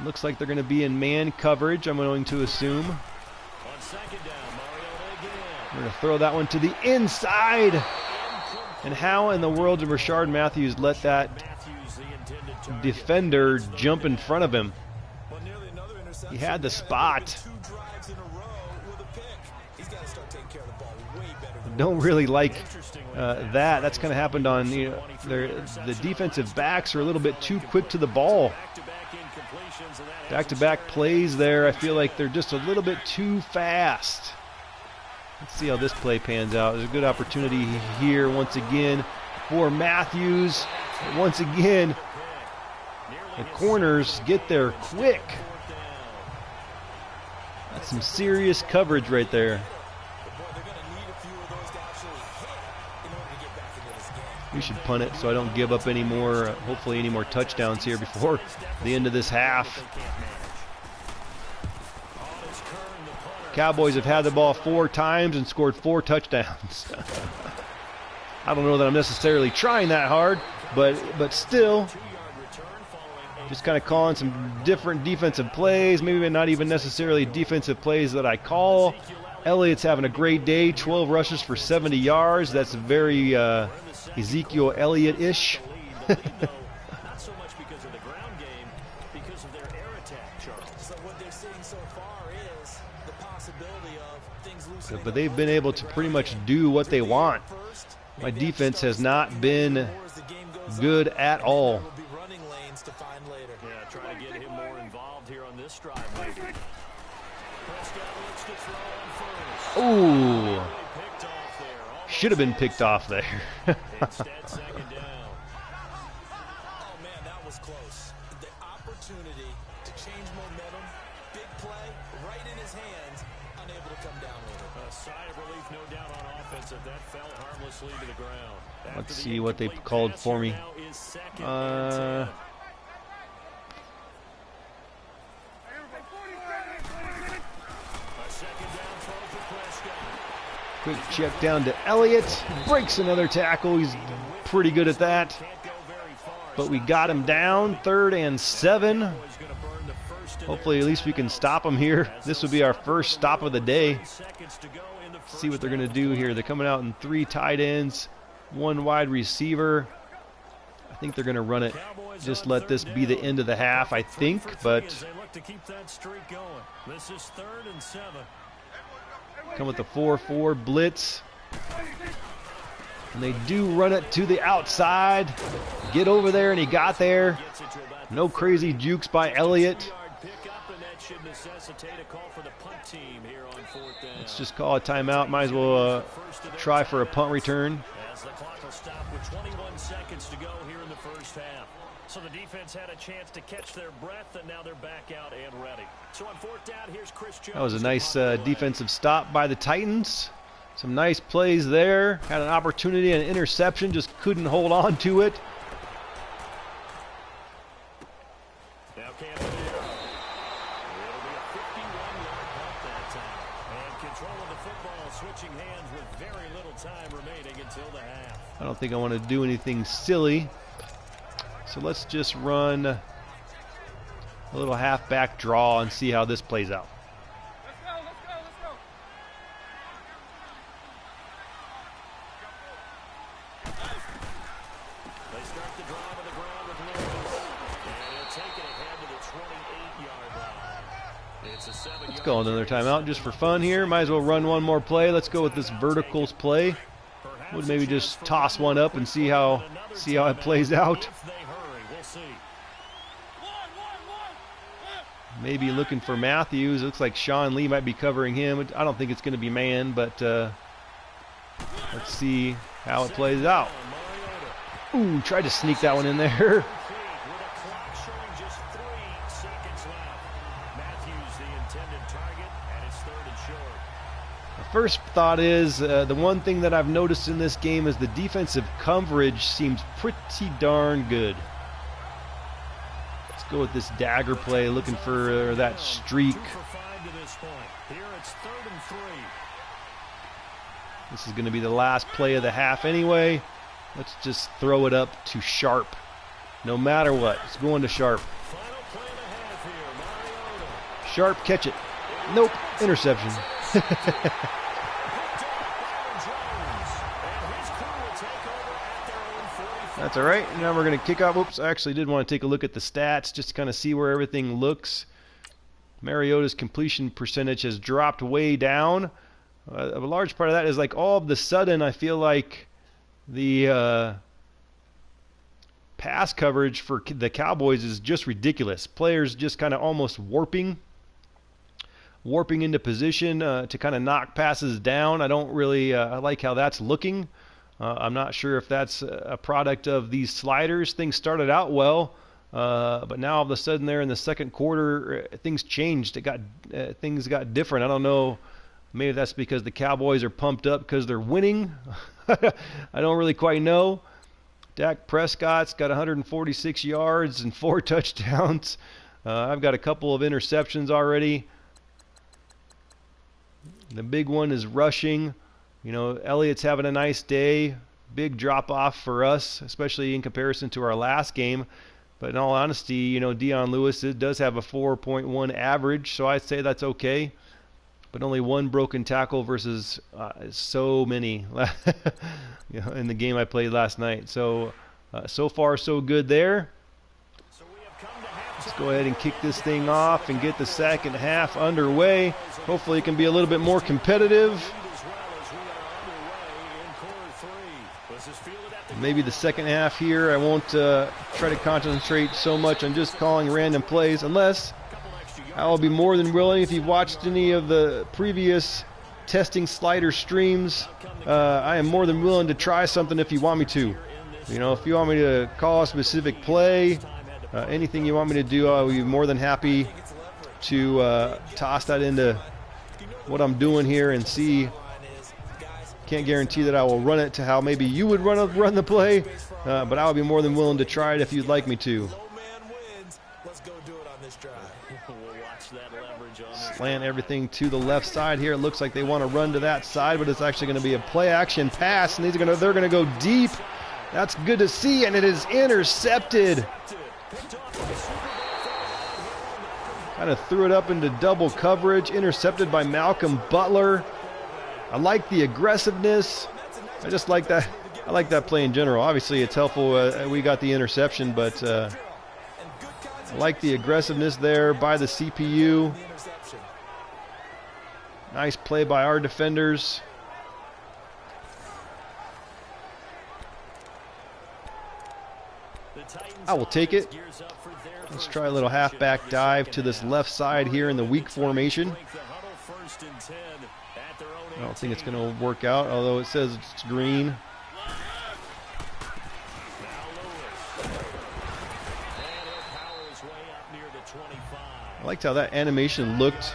Looks like they're going to be in man coverage, I'm going to assume. We're going to throw that one to the inside. And how in the world did Rashard Matthews let that defender jump in front of him? He had the spot. Don't really like that. That's kind of happened on the defensive backs are a little bit too quick to the ball. Back-to-back plays there. I feel like they're just a little bit too fast. Let's see how this play pans out. There's a good opportunity here once again for Matthews. Once again, the corners get there quick. That's some serious coverage right there. We should punt it so I don't give up any more, hopefully any more touchdowns here before the end of this half. Cowboys have had the ball 4 times and scored 4 touchdowns. I don't know that I'm necessarily trying that hard, but still, just kind of calling some different defensive plays, maybe not even necessarily defensive plays that I call. Elliott's having a great day, 12 rushes for 70 yards. That's very Ezekiel Elliott-ish. But they've been able to pretty much do what they want. My defense has not been good at all. Try to get him more involved here on this drive. Ooh. Should have been picked off there. Second down. Oh man, that was close. The opportunity to change momentum, big play, right in his hands, unable to come down with it. A sigh of relief, no doubt, on offense if that fell harmlessly to the ground. Let's see what they called for me. Quick check down to Elliott. Breaks another tackle. He's pretty good at that. But we got him down. 3rd and 7. Hopefully at least we can stop him here. This will be our first stop of the day. See what they're going to do here. They're coming out in 3 tight ends, 1 wide receiver. I think they're going to run it. Just let this be the end of the half, I think. But this is 3rd and 7. Come with the 4-4 blitz. And they do run it to the outside. Get over there, and he got there. No crazy jukes by Elliott. Let's just call a timeout. Might as well try for a punt return. As the clock will stop with 21 seconds to go here in the first half. So the defense had a chance to catch their breath, and now they're back out and ready. So on 4th down, here's Chris Jones. That was a nice defensive stop by the Titans. Some nice plays there. Had an opportunity, an interception, just couldn't hold on to it. Now Camden here. It'll be a 51-yard punt that time. And control of the football, switching hands with very little time remaining until the half. I don't think I want to do anything silly. So let's just run a little halfback draw and see how this plays out. Let's go. They start the drive on the ground with Lewis. And he'll take it ahead to the 28-yard line. It's a 7-yard. Let's go another timeout just for fun here. Might as well run one more play. Let's go with this verticals play. Would maybe just toss one up and see how it plays out. Maybe looking for Matthews. Looks like Sean Lee might be covering him. I don't think it's going to be man, but let's see how it plays out. Ooh, tried to sneak that one in there. first thought is the one thing that I've noticed in this game is the defensive coverage seems pretty darn good. Let's go with this dagger play, looking for that streak. 2 for 5 to this point. Here it's 3rd and 3. This is going to be the last play of the half anyway. Let's just throw it up to Sharp. No matter what, it's going to Sharp. Final play of the half here. Mariota. Sharp, catch it. Nope, interception. That's all right. Now we're going to kick off. Oops, I actually did want to take a look at the stats just to kind of see where everything looks. Mariota's completion percentage has dropped way down. A large part of that is like all of the sudden I feel like the pass coverage for the Cowboys is just ridiculous. Players just kind of almost warping into position to kind of knock passes down. I don't really I like how that's looking. I'm not sure if that's a product of these sliders. Things started out well, but now all of a sudden there in the second quarter, things changed. Things got different. I don't know. Maybe that's because the Cowboys are pumped up because they're winning. I don't really quite know. Dak Prescott's got 146 yards and 4 touchdowns. I've got a couple of interceptions already. The big one is rushing. You know, Elliott's having a nice day. Big drop off for us, especially in comparison to our last game. But in all honesty, you know, Dion Lewis does have a 4.1 average, so I'd say that's okay. But only 1 broken tackle versus so many you know, in the game I played last night. So, so far so good there. Let's go ahead and kick this thing off and get the second half underway. Hopefully it can be a little bit more competitive. Maybe the second half here I won't try to concentrate so much on just calling random plays, unless I'll be more than willing. If you've watched any of the previous testing slider streams, I am more than willing to try something if you want me to. You know, if you want me to call a specific play, anything you want me to do, I'll be more than happy to toss that into what I'm doing here and see. Can't guarantee that I will run it to how maybe you would run the play, but I'll be more than willing to try it if you'd like me to. Slant everything to the left side here. It looks like they want to run to that side, but it's actually going to be a play action pass, and they're going to go deep. That's good to see, and it is intercepted. Kind of threw it up into double coverage, intercepted by Malcolm Butler. I like the aggressiveness. I just like that. I like that play in general. Obviously, it's helpful we got the interception, but I like the aggressiveness there by the CPU. Nice play by our defenders. I will take it. Let's try a little halfback dive to this left side here in the weak formation. I don't think it's going to work out, although it says it's green. I liked how that animation looked.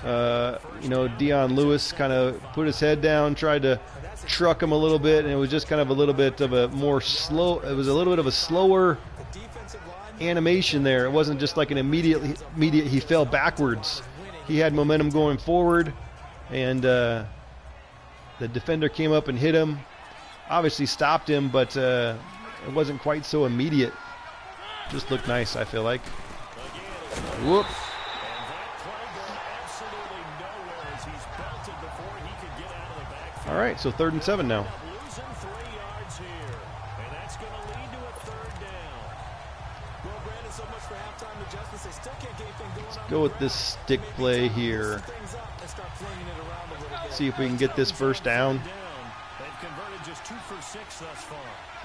You know, Dion Lewis kind of put his head down, tried to truck him a little bit, and it was just kind of a little bit of a more slow. It was a little bit of a slower animation there. It wasn't just like an immediate. He fell backwards. He had momentum going forward, and the defender came up and hit him. Obviously stopped him, but it wasn't quite so immediate. Just looked nice, I feel like. Whoop. All right, so 3rd and 7 now. Let's go with this stick play here. See if we can get this first down. They've converted just 2 for 6 thus far.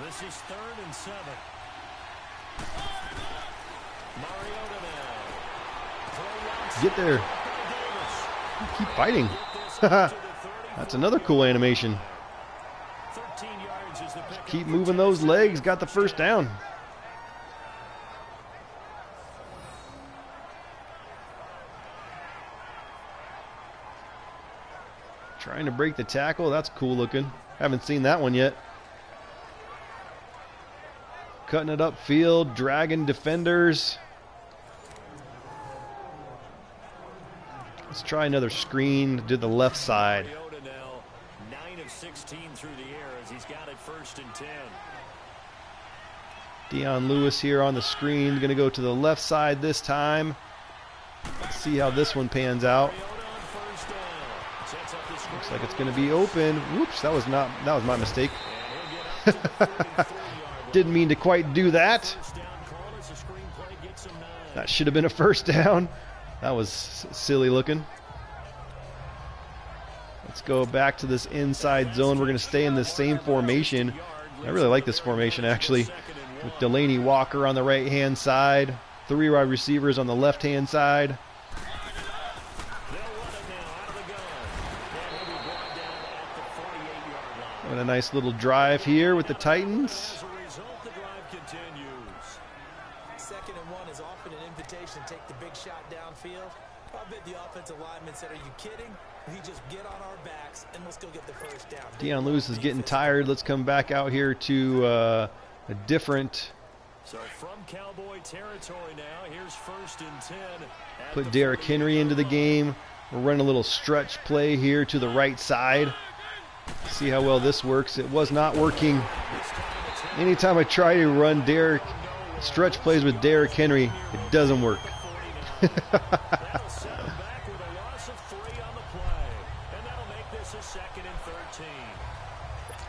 This is 3rd and 7. Mariota now. Get there. Keep fighting. That's another cool animation. Keep moving those legs. Got the first down. Trying to break the tackle. That's cool looking. Haven't seen that one yet. Cutting it upfield, dragging defenders. Let's try another screen to the left side. 9 of 16 through the air as he's got it 1st and 10. Dion Lewis here on the screen. Going to go to the left side this time. Let's see how this one pans out. Looks like it's going to be open. Whoops, that was my mistake. Didn't mean to quite do that. That should have been a 1st down. That was silly looking. Let's go back to this inside zone. We're going to stay in this same formation. I really like this formation, actually. With Delaney Walker on the right-hand side. 3 wide receivers on the left-hand side. And a nice little drive here with the Titans. 2nd and 1 is often an invitation to take the big shot downfield. I bet the offensive lineman said, "Are you kidding? We just get on our backs and let's go get the 1st down." Dion Lewis is getting tired. Let's come back out here to a different. So from Cowboy territory now, here's 1st and 10. Put Derrick Henry into the game. We'll run a little stretch play here to the right side. See how well this works. It was not working. Anytime I try to run stretch plays with Derrick Henry, it doesn't work.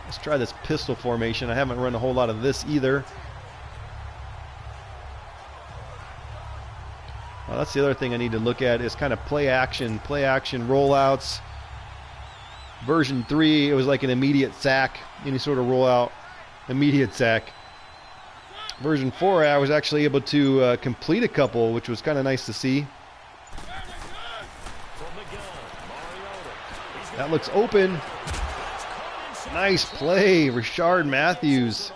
Let's try this pistol formation. I haven't run a whole lot of this either. Well, that's the other thing I need to look at is kind of play action rollouts. Version 3, it was like an immediate sack. Any sort of rollout, immediate sack. Version 4, I was actually able to complete a couple, which was kind of nice to see. That looks open. Nice play, Rashard Matthews.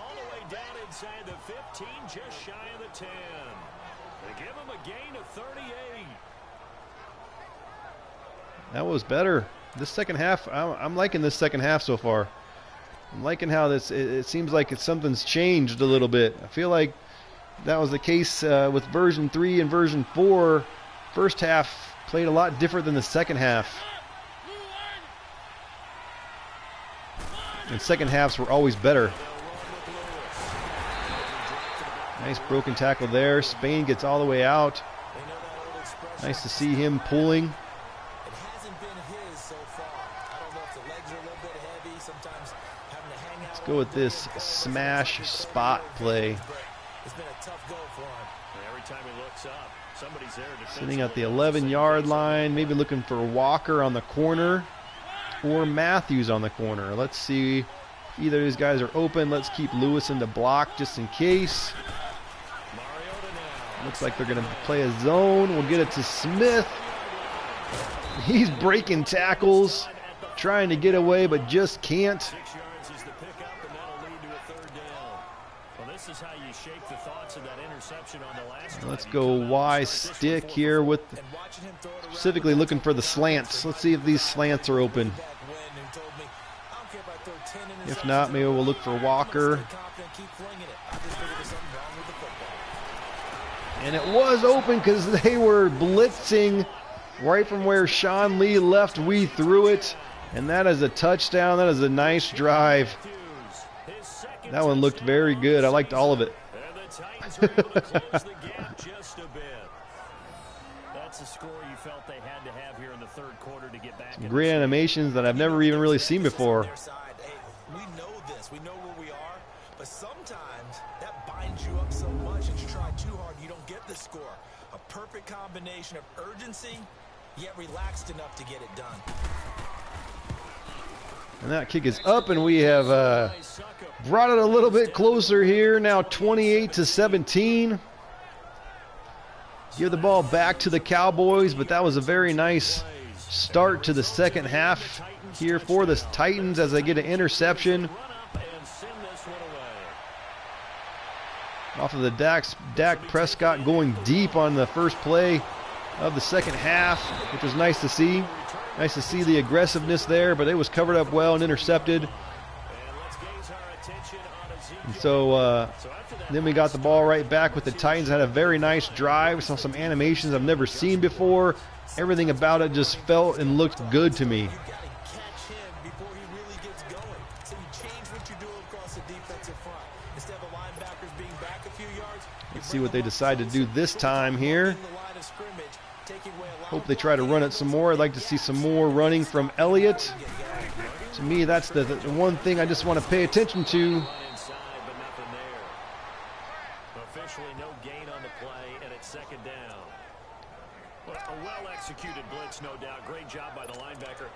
That was better. This second half, I'm liking this second half so far. I'm liking how it seems like something's changed a little bit. I feel like that was the case with version 3 and version 4. First half played a lot different than the second half. And second halves were always better. Nice broken tackle there. Spain gets all the way out. Nice to see him pulling. Let's go with this smash spot play. Sitting at the 11-yard line, maybe looking for Walker on the corner or Matthews on the corner. Let's see if either of these guys are open. Let's keep Lewis in the block just in case. Looks like they're going to play a zone. We'll get it to Smith. He's breaking tackles, trying to get away, but just can't. Let's go Y stick here with specifically looking for the slants. Let's see if these slants are open. If not, maybe we'll look for Walker. And it was open because they were blitzing right from where Sean Lee left. We threw it, and that is a touchdown. That is a nice drive. That one looked very good. I liked all of it. Some great animations that I've never even really seen before. We know this. We know where we are, but sometimes that binds you up so much that you try too hard, you don't get the score. A perfect combination of urgency, yet relaxed enough to get it done. And that kick is up, and we have brought it a little bit closer here. Now 28-17. Give the ball back to the Cowboys, but that was a very nice start to the second half here for the Titans as they get an interception off of the Dak Prescott going deep on the first play of the second half, which was nice to see. Nice to see the aggressiveness there, but it was covered up well and intercepted. And so then we got the ball right back with the Titans. Had a very nice drive. Saw some animations I've never seen before. Everything about it just felt and looked good to me. Let's see what they decide to do this time here. Hope they try to run it some more. I'd like to see some more running from Elliott. To me, that's the one thing I just want to pay attention to. Officially no gain on the play, and it's second down. A well-executed blitz, no doubt. Great job by the linebacker.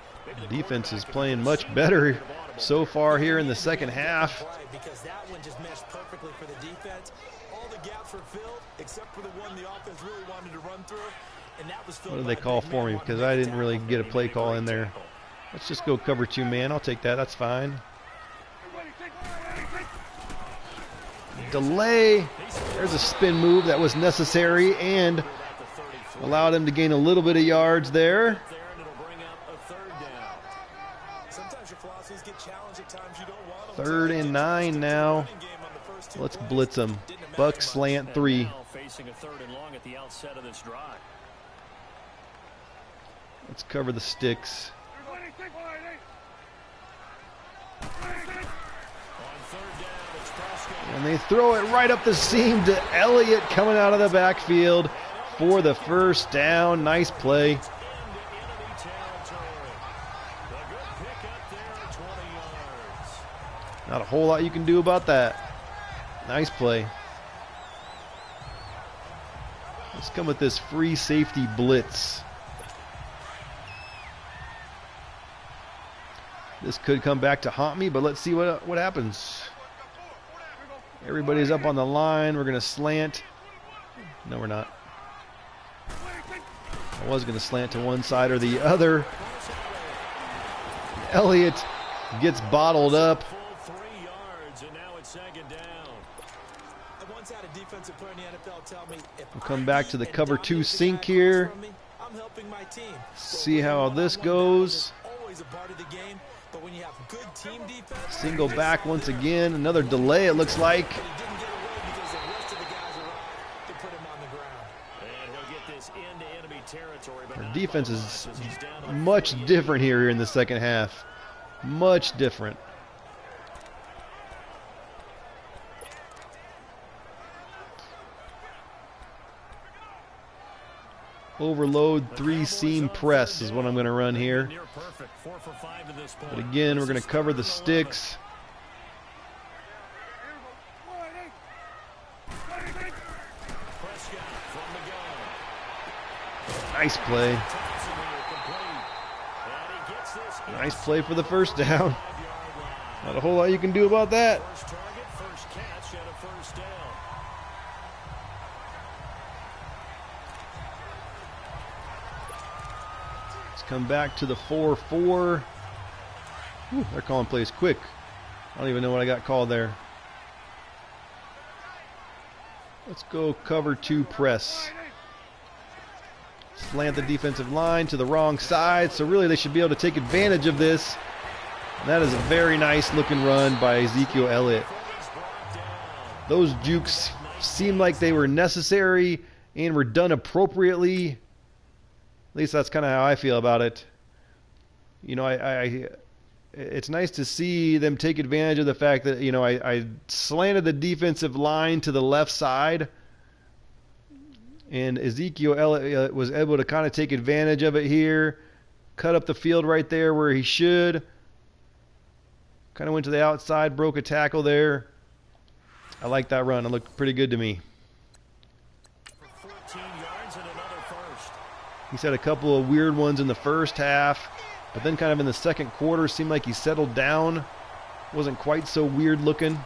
The defense is playing much better so far here in the second half. Because that one just meshed perfectly for the defense. All the gaps were filled, except for the one the offense really wanted to run through. And that was filled. What did they call for me? Because I didn't really get a play call in there. Let's just go cover 2 man. I'll take that. That's fine. Delay. There's a spin move that was necessary and allowed him to gain a little bit of yards there. Third and 9 now. Let's blitz them. Buck slant 3. Facing a 3rd and long at the outset of this drive. Let's cover the sticks. And they throw it right up the seam to Elliott coming out of the backfield for the first down. Nice play. Not a whole lot you can do about that. Nice play. Let's come with this free safety blitz. This could come back to haunt me, but let's see what happens. Everybody's up on the line. We're going to slant. No, we're not. I was going to slant to one side or the other. Elliott gets bottled up. We'll come back to the cover 2 sink here. See how this goes. Single back once again. Another delay, it looks like. Our defense is much different here in the second half. Much different. Overload 3 seam press is what I'm going to run here. But again, we're going to cover the sticks. Nice play. Nice play for the first down. Not a whole lot you can do about that. Come back to the 4-4. They're calling plays quick. I don't even know what I got called there. Let's go cover 2 press. Slant the defensive line to the wrong side, so really they should be able to take advantage of this. And that is a very nice looking run by Ezekiel Elliott. Those jukes seemed like they were necessary and were done appropriately. At least that's kind of how I feel about it. You know, it's nice to see them take advantage of the fact that, you know, I slanted the defensive line to the left side, and Ezekiel Elliott was able to kind of take advantage of it here, cut up the field right there where he should. Kind of went to the outside, broke a tackle there. I like that run. It looked pretty good to me. He's had a couple of weird ones in the first half, but then kind of in the second quarter seemed like he settled down. Wasn't quite so weird looking.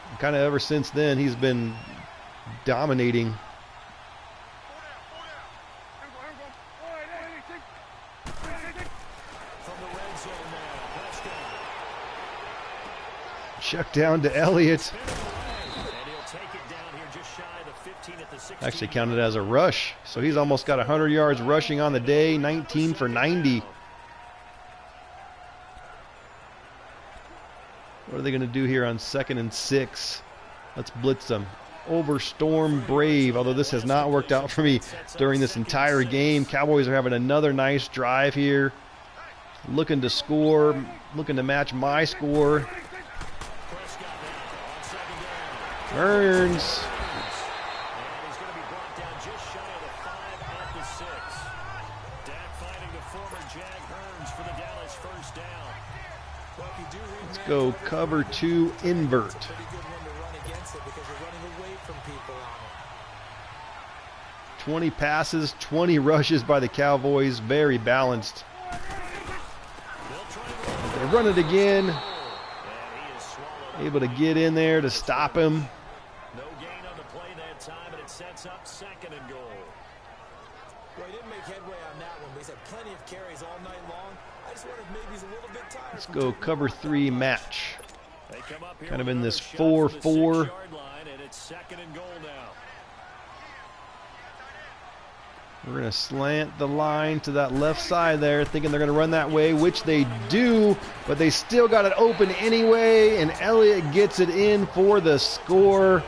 And kind of ever since then, he's been dominating. Check down to Elliott. Actually counted as a rush. So he's almost got 100 yards rushing on the day, 19 for 90. What are they going to do here on 2nd and 6? Let's blitz them. Over Storm Brave, although this has not worked out for me during this entire game. Cowboys are having another nice drive here. Looking to score, looking to match my score. Burns. Let's go cover 2 invert. 20 passes, 20 rushes by the Cowboys. Very balanced. They run it again. Able to get in there to stop him. No gain on the play that time, and it sets up 2nd and goal. Well, he didn't make headway on that one, but he's had plenty of carries all night long. I just wondered if maybe he's a little bit tired. Let's go cover 3 match. Kind of in this 4-4. And it's 2nd and goal now. We're going to slant the line to that left side there, thinking they're going to run that way, which they do, but they still got it open anyway, and Elliott gets it in for the score.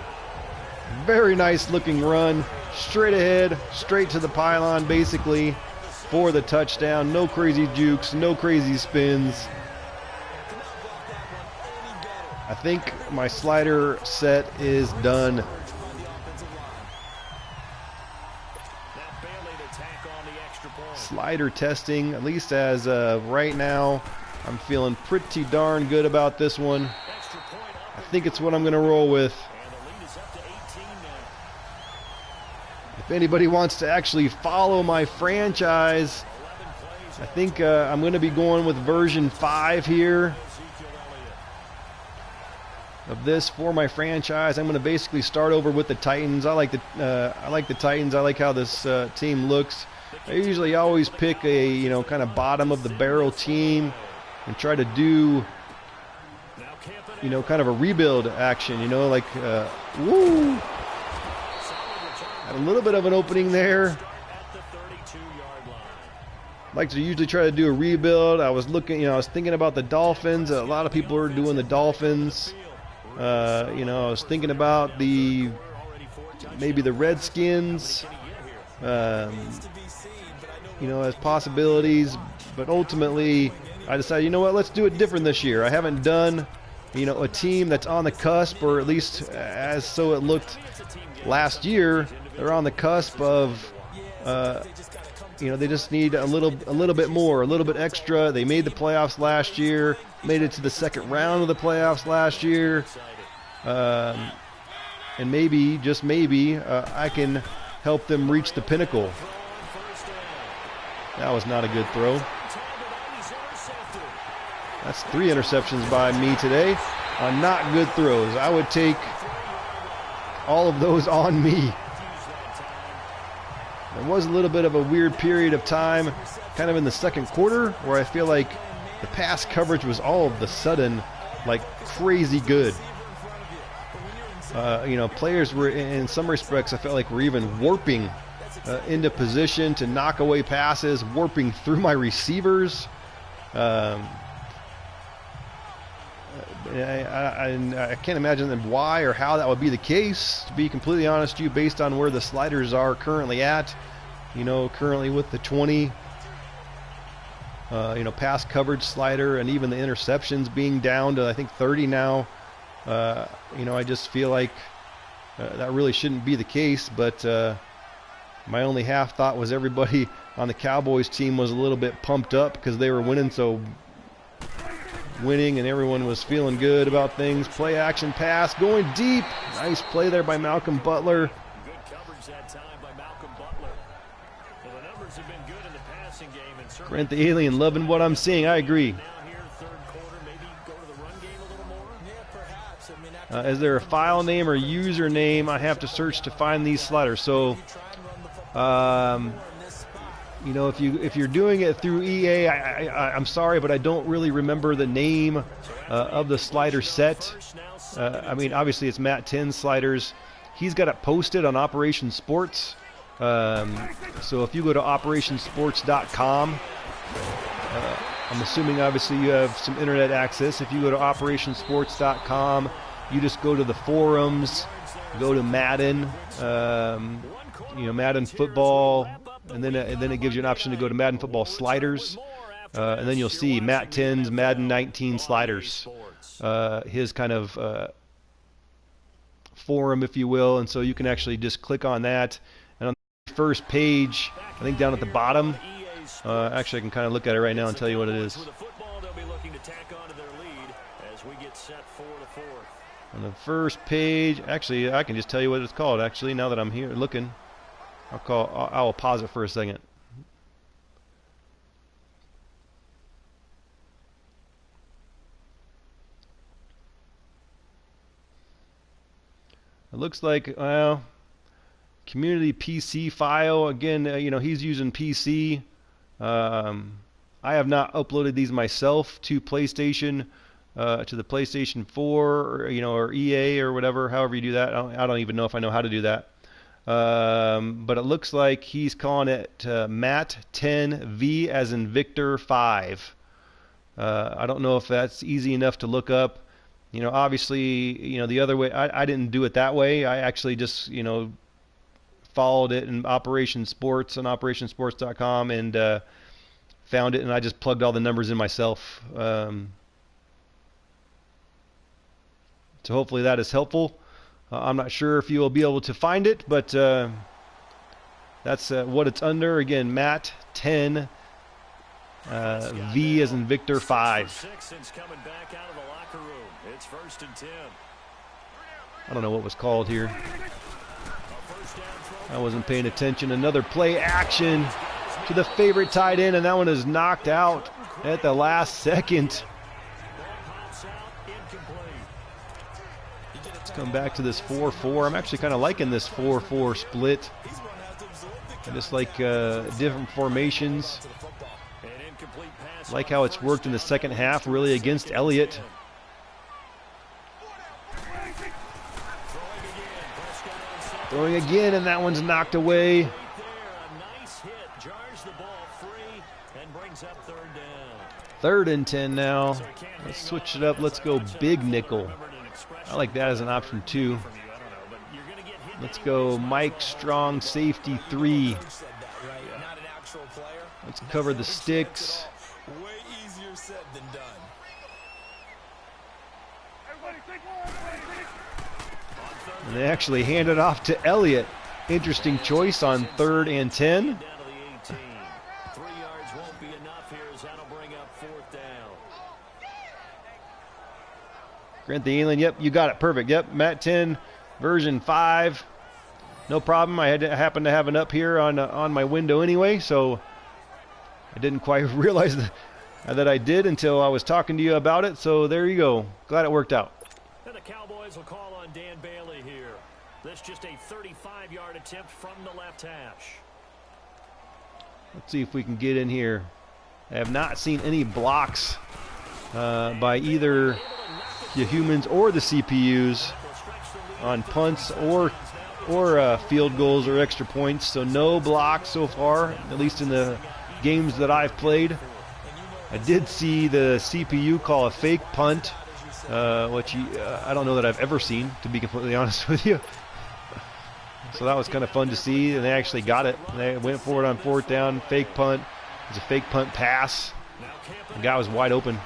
Very nice looking run. Straight ahead, straight to the pylon, basically, for the touchdown. No crazy jukes, no crazy spins. I think my slider set is done. Slider testing, at least as right now, I'm feeling pretty darn good about this one. I think it's what I'm going to roll with. If anybody wants to actually follow my franchise, I think I'm going to be going with version 5 here of this for my franchise. I'm going to basically start over with the Titans. I like the Titans. I like how this team looks. I usually always pick a, kind of bottom of the barrel team and try to do, kind of a rebuild action, like, woo! Had a little bit of an opening there. Like to usually try to do a rebuild. I was looking, I was thinking about the Dolphins. A lot of people are doing the Dolphins. I was thinking about maybe the Redskins. As possibilities, but ultimately I decided, let's do it different this year. I haven't done, a team that's on the cusp, or at least as so it looked last year. They're on the cusp of, they just need a little bit more, a little bit extra. They made the playoffs last year, made it to the 2nd round of the playoffs last year, and maybe, just maybe, I can help them reach the pinnacle. That was not a good throw. That's 3 interceptions by me today on not good throws. I would take all of those on me. There was a little bit of a weird period of time, kind of in the 2nd quarter, where I feel like the pass coverage was all of the sudden like crazy good. Players were, in some respects, I felt like were even warping into position to knock away passes, warping through my receivers. I can't imagine why or how that would be the case, to be completely honest with you, based on where the sliders are currently at. Currently with the 20, pass coverage slider, and even the interceptions being down to, I think, 30 now. I just feel like that really shouldn't be the case, but my only half thought was everybody on the Cowboys team was a little bit pumped up because they were winning, and everyone was feeling good about things. Play action pass going deep. Nice play there by Malcolm Butler. Good coverage that time by Malcolm Butler. Well, the numbers have been good in the passing game. And Grant the Alien loving what I'm seeing. I agree. Now here, 3rd quarter, maybe go to the run game a little more? Yeah, perhaps. Is there a file name or username I have to search to find these sliders? So, if you're doing it through EA, I'm sorry, but I don't really remember the name of the slider set. Obviously it's Matt10's sliders. he's got it posted on Operation Sports. So if you go to operationsports.com, I'm assuming obviously you have some internet access. If you go to operationsports.com, you just go to the forums, go to Madden, Madden football, and then it gives you an option to go to Madden football sliders, and then you'll see Matt10's Madden sliders, his kind of forum, if you will. And so you can actually just click on that, and on the first page, I think down at the bottom, actually I can kind of look at it right now and tell you what it is. On the first page, actually I can just tell you what it's called. Actually, now that I'm here looking, I will pause it for a second. It looks like, well, community PC file. Again, he's using PC. I have not uploaded these myself to PlayStation, to the PlayStation 4, or EA or whatever. However you do that, I don't even know if I know how to do that. But it looks like he's calling it Matt10V as in Victor 5. I don't know if that's easy enough to look up. Obviously, the other way, I didn't do it that way. I actually just, followed it in Operation Sports on operationsports.com and found it, and I just plugged all the numbers in myself. So hopefully that is helpful. I'm not sure if you will be able to find it, but that's what it's under. Again, Matt10, V as in Victor 5. It's 1st and 10. I don't know what was called here. I wasn't paying attention. Another play action to the favorite tight end, and that one is knocked out at the last second. Let's come back to this 4-4. I'm actually kind of liking this 4-4 split. I just like different formations. Like how it's worked in the second half, really, against Elliott. Throwing again, and that one's knocked away. Third and 10 now. Let's switch it up. Let's go big nickel. I like that as an option too. Let's go Mike Strong, safety 3. Let's cover the sticks. Way easier said than done. And they actually hand it off to Elliott. Interesting choice on 3rd and 10. 3 yards won't be enough here as that'll bring up 4th down. Grant the alien. Yep, you got it. Perfect. Yep, Matt10 version 5. No problem. I happened to have it up here on my window anyway, so I didn't quite realize that I did until I was talking to you about it. So there you go. Glad it worked out. And the Cowboys will call on Dan Bailey here. This just a 35-yard attempt from the left hash. Let's see if we can get in here. I have not seen any blocks by either the humans or the CPUs on punts or field goals or extra points. So no blocks so far, at least in the games that I've played. I did see the CPU call a fake punt, which I don't know that I've ever seen, to be completely honest with you. So that was kind of fun to see, and they actually got it. They went for it on 4th down, fake punt. It was a fake punt pass. The guy was wide open.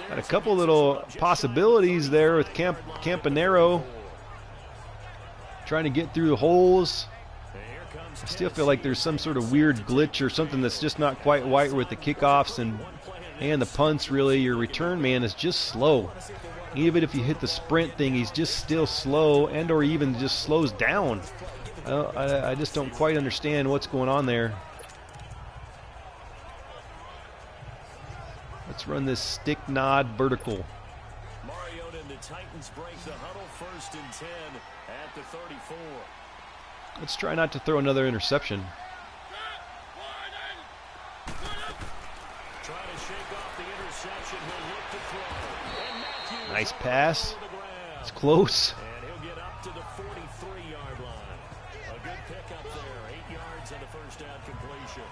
Had a couple little possibilities there with Campanero trying to get through the holes. I still feel like there's some sort of weird glitch or something that's just not quite right with the kickoffs and the punts. Really, your return man is just slow. Even if you hit the sprint thing, he's just still slow, and or even just slows down. I just don't quite understand what's going on there. Let's run this stick nod vertical. Mariota and the Titans break the huddle, 1st and 10 at the 34. Let's try not to throw another interception. Try to Nice pass. It's close. And he'll get up to the 43-yard line. A good pickup there. 8 yards on the first down completion.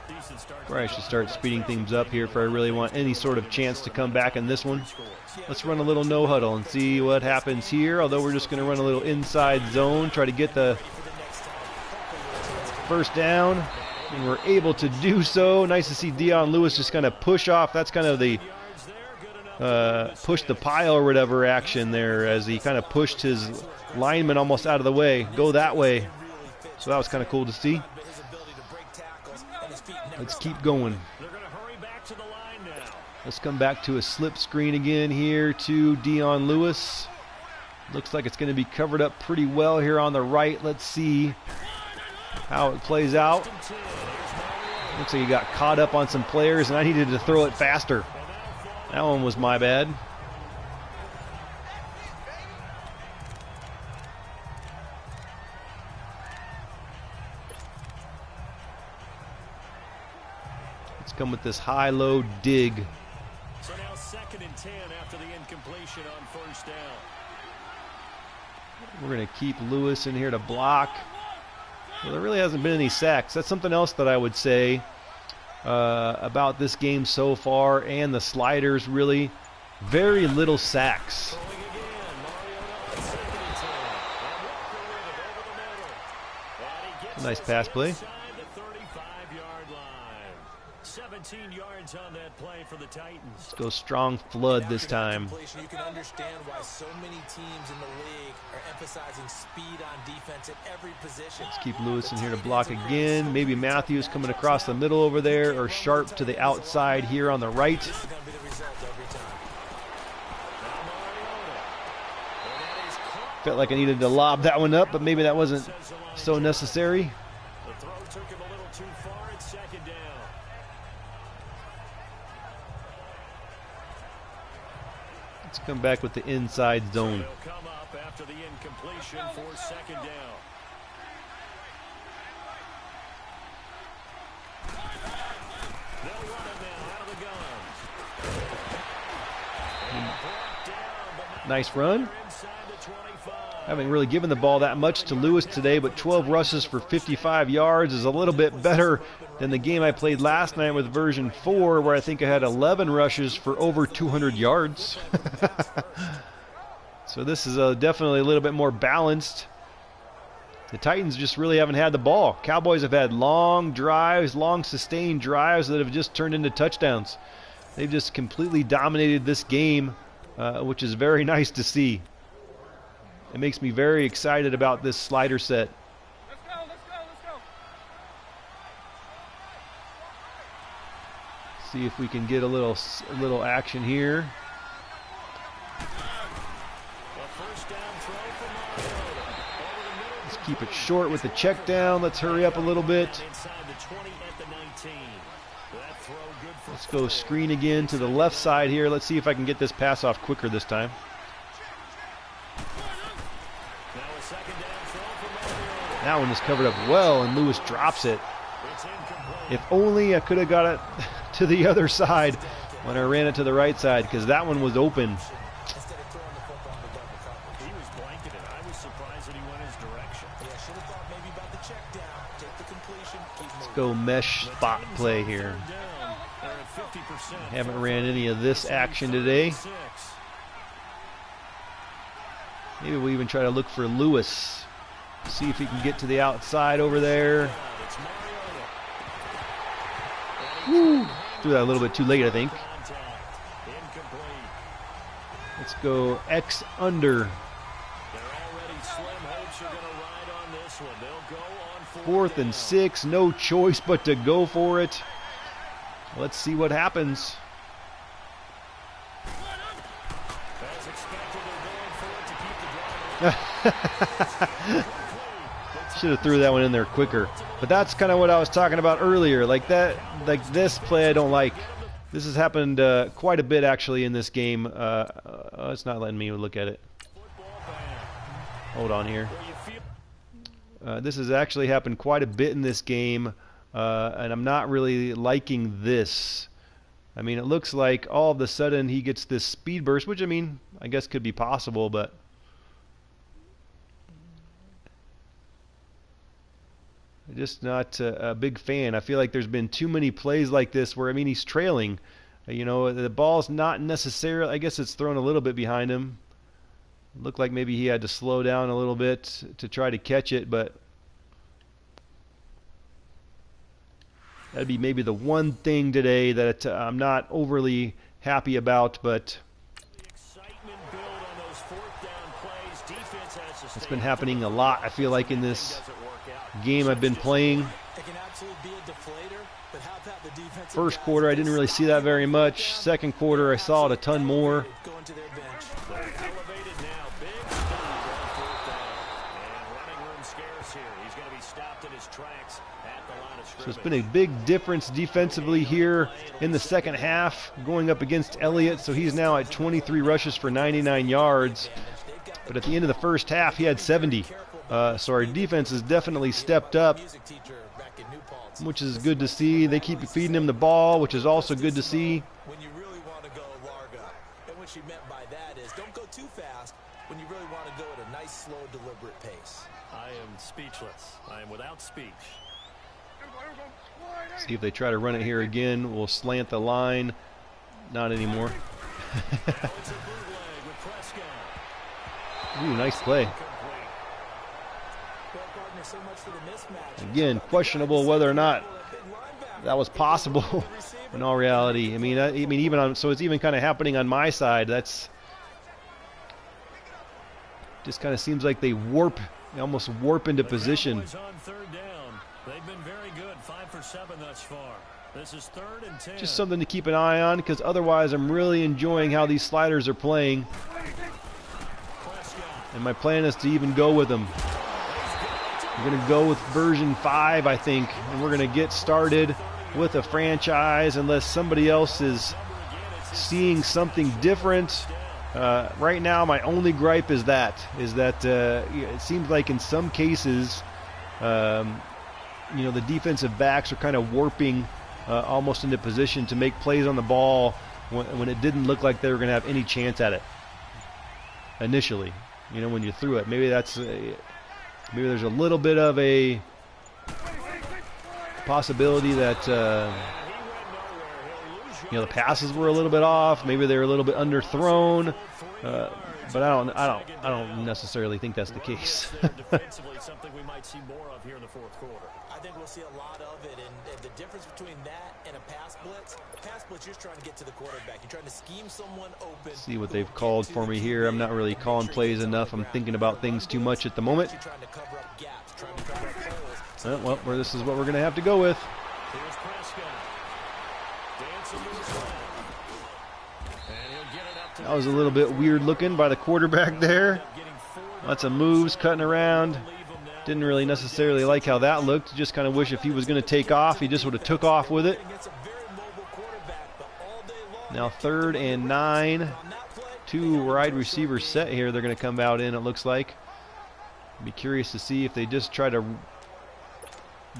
Decent start. Probably should start speeding things up here if I really want any sort of chance to come back in this one. Let's run a little no huddle and see what happens here. Although we're just going to run a little inside zone, try to get the first down. And we're able to do so. Nice to see Dion Lewis just kind of push off. That's kind of the push the pile or whatever action there, as he kind of pushed his lineman almost out of the way. Go that way. So that was kind of cool to see. Let's keep going. Let's come back to a slip screen again here to Dion Lewis. Looks like it's going to be covered up pretty well here on the right. Let's see how it plays out. Looks like he got caught up on some players, and I needed to throw it faster. That one was my bad. Let's come with this high-low dig. So now 2nd and 10 after the incompletion on first down. We're going to keep Lewis in here to block. Well, there really hasn't been any sacks. That's something else that I would say about this game so far, and the sliders, really. Very little sacks. Nice pass play. 17 yards on that play for the Titans. Let's go strong flood this time. You can understand why so many teams in the league are emphasizing speed on defense at every position. Let's keep Lewis in here to block again. Maybe Matthews coming across the middle over there, or Sharp to the outside here on the right. Felt like I needed to lob that one up, but maybe that wasn't so necessary. The throw took him a little too far at 2nd down. Let's come back with the inside zone. They'll come up after the incompletion for 2nd down. They'll run it now out of the gun. Nice run. Inside the 25. Haven't really given the ball that much to Lewis today, but 12 rushes for 55 yards is a little bit better than the game I played last night with version 4, where I think I had 11 rushes for over 200 yards. So this is definitely a little bit more balanced. The Titans just really haven't had the ball. Cowboys have had long drives, long sustained drives that have just turned into touchdowns. They've just completely dominated this game, which is very nice to see. It makes me very excited about this slider set. Let's go, let's go, let's go. See if we can get a little action here. Let's keep it short with the check down. Let's hurry up a little bit. Let's go screen again to the left side here. Let's see if I can get this pass off quicker this time. That one is covered up well, and Lewis drops it. If only I could have got it to the other side when I ran it to the right side, because that one was open. He was blanketed. I was surprised that he went his direction. Yeah, should have thought maybe about the check down, take the completion, keep Let's go mesh spot play here. Haven't ran any of this action today. Maybe we'll even try to look for Lewis. See if he can get to the outside over there. Woo. Threw that a little bit too late, I think. Let's go X under. 4th and 6, no choice but to go for it. Let's see what happens. Should have threw that one in there quicker. But that's kind of what I was talking about earlier. Like this play I don't like. This has happened quite a bit actually in this game. It's not letting me look at it. Hold on here. This has actually happened quite a bit in this game, and I'm not really liking this. I mean, it looks like all of a sudden he gets this speed burst, which, I mean, I guess could be possible, but just not a big fan. I feel like there's been too many plays like this where, I mean, he's trailing. You know, the ball's not necessarily, I guess it's thrown a little bit behind him. Looked like maybe he had to slow down a little bit to try to catch it, but that'd be maybe the one thing today that I'm not overly happy about, but it's been happening a lot, I feel like, in this game I've been playing. First quarter, I didn't really see that very much. Second quarter, I saw it a ton more. So it's been a big difference defensively here in the second half, going up against Elliott. So he's now at 23 rushes for 99 yards. But at the end of the first half, he had 70. So our defense has definitely stepped up, which is good to see. They keep feeding him the ball, which is also good to see. When you really want to go Larga. And what she meant by that is don't go too fast when you really want to go at a nice, slow, deliberate pace. I am speechless. I am without speech. See if they try to run it here again. We'll slant the line. Not anymore. Ooh, nice play. Again, questionable whether or not that was possible in all reality. I mean, even on, so it's even kind of happening on my side. That's just kind of seems like they almost warp into position. They've been very good, 5 for 7 thus far. This is 3rd and 10. Just something to keep an eye on, because otherwise I'm really enjoying how these sliders are playing. And my plan is to even go with them. I'm going to go with version 5, I think, and we're going to get started with a franchise unless somebody else is seeing something different. Right now, my only gripe is that it seems like in some cases, you know, the defensive backs are kind of warping almost into position to make plays on the ball when it didn't look like they were going to have any chance at it initially. You know, when you threw it, maybe there's a little bit of a possibility that you know, the passes were a little bit off. Maybe they were a little bit underthrown. But I don't necessarily think that's the case. Something we might see more of here in the fourth quarter. I think we'll see a lot of it, and the difference between that and a pass blitz, you're trying to get to the quarterback. You're trying to scheme someone open. See what they've called for me here. I'm not really calling plays enough. I'm thinking about things too much at the moment. Well, this is what we're going to have to go with. Here's Prescott. Dancing to his right. And he'll get it up to That was a little bit weird looking by the quarterback there. Lots of moves, cutting around. Didn't really necessarily like how that looked. Just kind of wish if he was going to take off, he just would have took off with it. Now 3rd and 9. 2 wide receivers set here. They're going to come out in, it looks like. Be curious to see if they just try to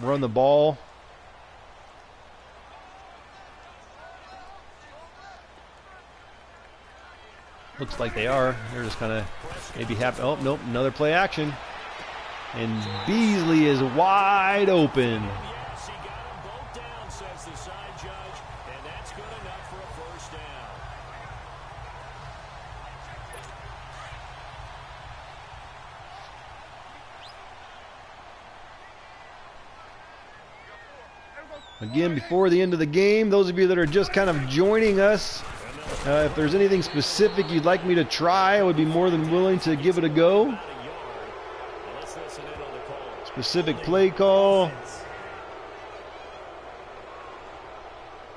run the ball. Looks like they are. They're just kind of maybe happy. Oh, nope, another play action. And Beasley is wide open. Yes, he got them both down, says the side judge, and that's good enough for a first down. Again, before the end of the game, those of you that are just kind of joining us, if there's anything specific you'd like me to try, I would be more than willing to give it a go. Specific play call.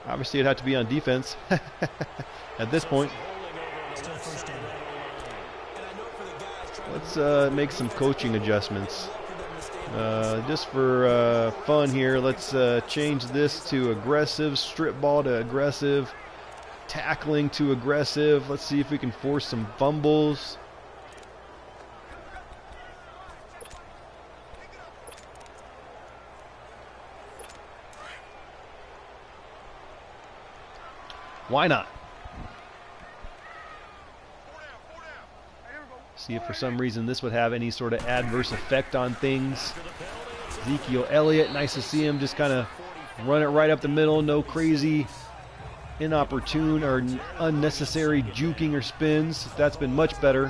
Obviously, it'd have to be on defense at this point. Let's make some coaching adjustments. Just for fun here, let's change this to aggressive, strip ball to aggressive, tackling to aggressive. Let's see if we can force some fumbles. Why not? See if for some reason this would have any sort of adverse effect on things. Ezekiel Elliott, nice to see him just kind of run it right up the middle. No crazy, inopportune, or unnecessary juking or spins. That's been much better.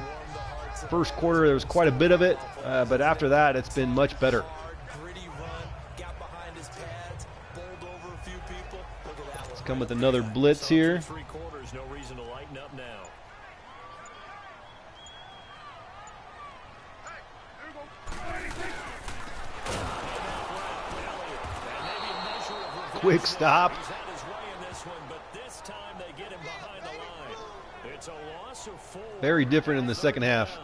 First quarter, there was quite a bit of it, but after that, it's been much better. Let's come with another blitz here. Quick stop. Very different in the second half.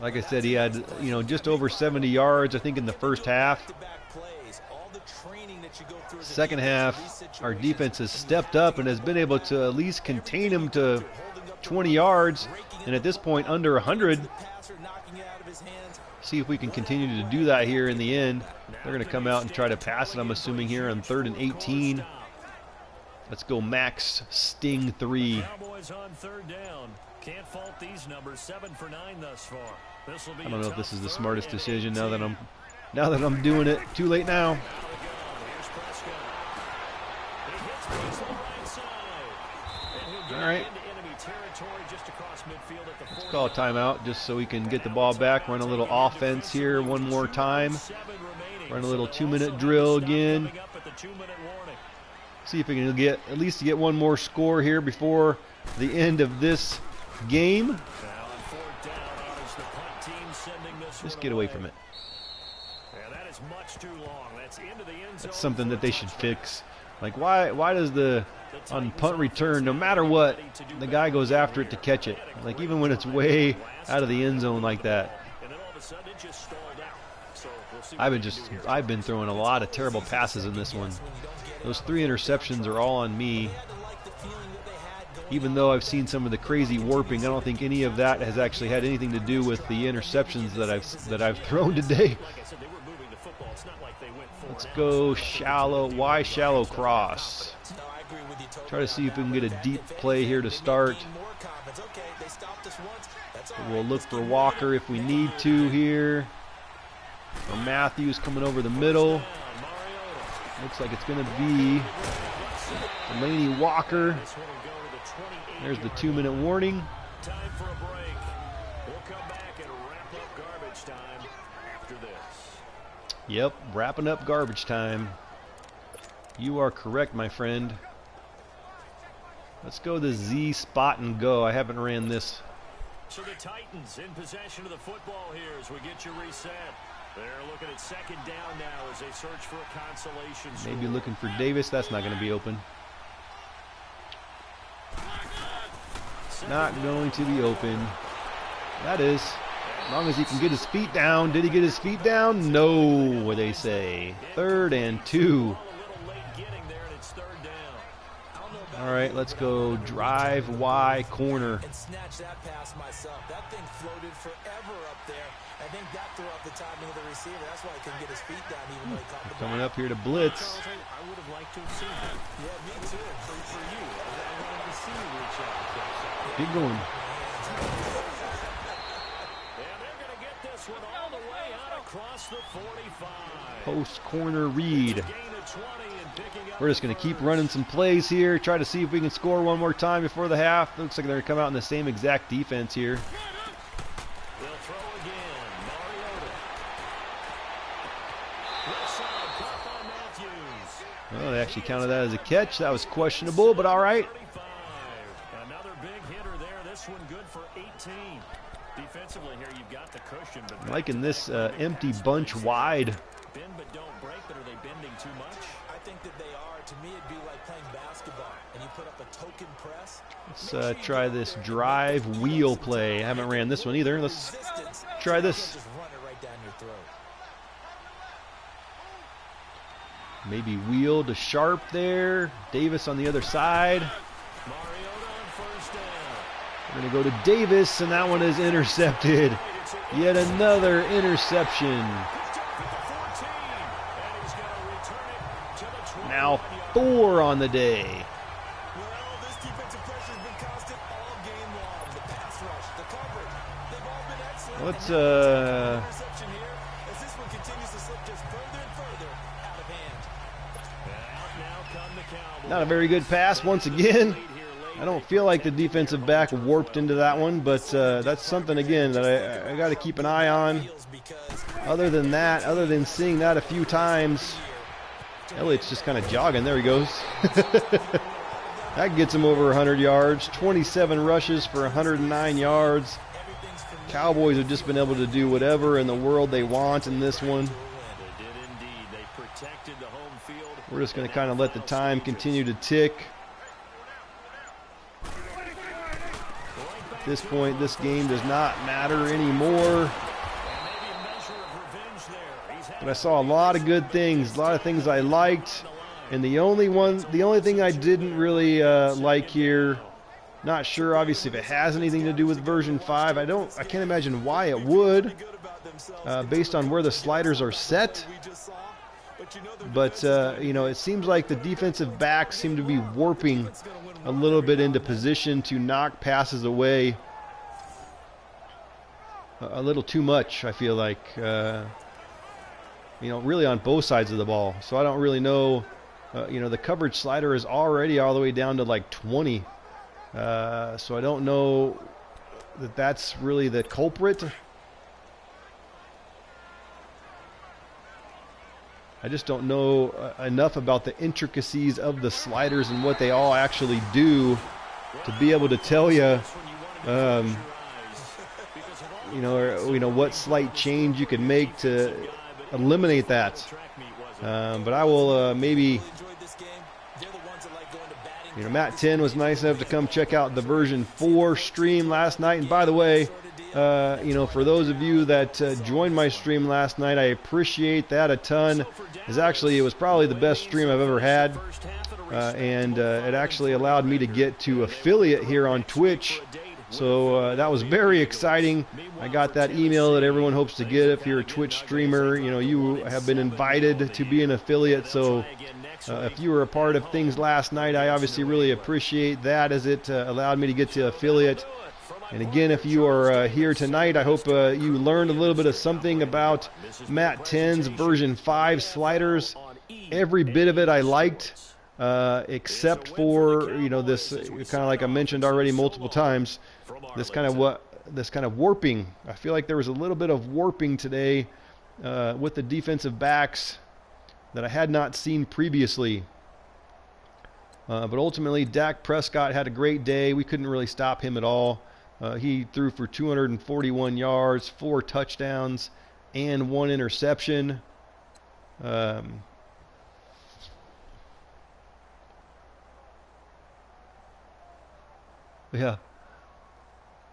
Like I said, he had, just over 70 yards, I think, in the first half. Second half, our defense has stepped up and has been able to at least contain him to 20 yards, and at this point, under 100. See if we can continue to do that here in the end. They're going to come out and try to pass it, I'm assuming, here on 3rd and 18. Let's go max sting 3. Cowboys on 3rd down. Can't fault these numbers. 7 for 9 thus far. I don't know if this is the smartest decision now that I'm doing it. Too late now. All right. Let's call a timeout just so we can get the ball back, run a little offense here one more time. Run a little 2-minute drill again. See if we can at least get one more score here before the end of this game. Just get away from it. That's something that they should fix. Like, why does on punt return, no matter what, the guy goes after it to catch it? Like, even when it's way out of the end zone like that. I've been throwing a lot of terrible passes in this one. Those 3 interceptions are all on me. Even though I've seen some of the crazy warping, I don't think any of that has actually had anything to do with the interceptions that I've thrown today. Let's go shallow. Why shallow cross? Try to see if we can get a deep play here to start. We'll look for Walker if we need to here. Or Matthews coming over the middle. Looks like it's going to be Delaney Walker. There's the 2-minute warning. Time for a break. We'll come back and wrap up garbage time after this. Yep, wrapping up garbage time. You are correct, my friend. Let's go the Z spot and go. I haven't ran this. So the Titans in possession of the football here as we get you reset. They're looking at 2nd down now as they search for a consolation. Maybe looking for Davis. That's not going to be open. Not going to be open. That is. As long as he can get his feet down. Did he get his feet down? No, they say. 3rd and 2. All right, let's go drive Y corner. And snatch that pass myself. That thing floated forever up there. I think that threw off the timing of the receiver. That's why he couldn't get his feet down even though he caught the ball. Coming up here to blitz. I would have liked to have seen that. Yeah, me too. For you, I wanted to see you reach out. Keep going. And they're going to get this one all the way out across the 45. Post corner read. Gain of 20 and picking up. We're just going to keep running some plays here. Try to see if we can score one more time before the half. Looks like they're going to come out in the same exact defense here. They'll throw again. Mariota. Wilson caught by Matthews. Well, they actually counted that as a catch. That was questionable, but all right. 35. Another big hitter there. This one good for 18. Defensively here, you've got the cushion. But Liking this empty bunch wide. Bend but don't break, but are they bending too much? I think that they are. To me, it'd be like playing basketball, and you put up a token press. Let's try this drive wheel play. I haven't ran this one either. Let's try this. Just run it right down your throat. Maybe wheel to Sharp there. Davis on the other side. Mariota on 1st down. We're going to go to Davis, and that one is intercepted. Yet another interception. Now 4 on the day. Well, this Let's Interception here as this one continues to slip just further and further out of hand. Out now come the Cowboys. not a very good pass once again. I don't feel like the defensive back warped into that one, but that's something again that I got to keep an eye on. Other than that, other than seeing that a few times, Elliott's just kind of jogging. There he goes. That gets him over 100 yards. 27 rushes for 109 yards. Cowboys have just been able to do whatever in the world they want in this one. We're just going to kind of let the time continue to tick. At this point, this game does not matter anymore. But I saw a lot of good things, a lot of things I liked. And the only thing I didn't really like here, not sure obviously if it has anything to do with version 5. I can't imagine why it would, based on where the sliders are set. But you know, it seems like the defensive backs seem to be warping a little bit into position to knock passes away a little too much, I feel like. You know, really on both sides of the ball. So I don't really know. You know, the coverage slider is already all the way down to like 20. So I don't know that that's really the culprit. I just don't know enough about the intricacies of the sliders and what they all actually do to be able to tell you, you know, what slight change you could make to eliminate that. But I will maybe, you know, Matt10 was nice enough to come check out the version 4 stream last night. And by the way, you know, for those of you that joined my stream last night, I appreciate that a ton. It was probably the best stream I've ever had. And it actually allowed me to get to affiliate here on Twitch. So that was very exciting. I got that email that everyone hopes to get if you're a Twitch streamer. You know, you have been invited to be an affiliate. So if you were a part of things last night, I obviously really appreciate that, as it allowed me to get to affiliate. And again, if you are here tonight, I hope you learned a little bit of something about Matt10's version 5 sliders. Every bit of it I liked, except for, you know, this kind of, like I mentioned already multiple times, this kind of warping. I feel like there was a little bit of warping today with the defensive backs that I had not seen previously. But ultimately, Dak Prescott had a great day. We couldn't really stop him at all. He threw for 241 yards, 4 touchdowns, and 1 interception. Yeah.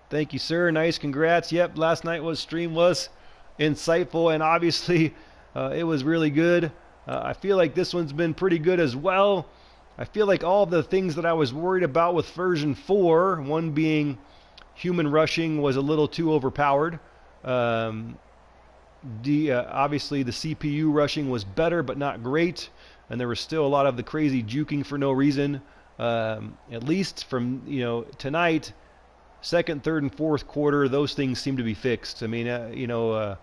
Thank you, sir. Nice. Congrats. Yep, last night stream was insightful, and obviously it was really good. I feel like this one's been pretty good as well. I feel like all the things that I was worried about with version 4, one being human rushing, was a little too overpowered. Obviously the CPU rushing was better, but not great, and there was still a lot of the crazy juking for no reason. At least from, you know, tonight, second, third, and fourth quarter, those things seem to be fixed. I mean, you know,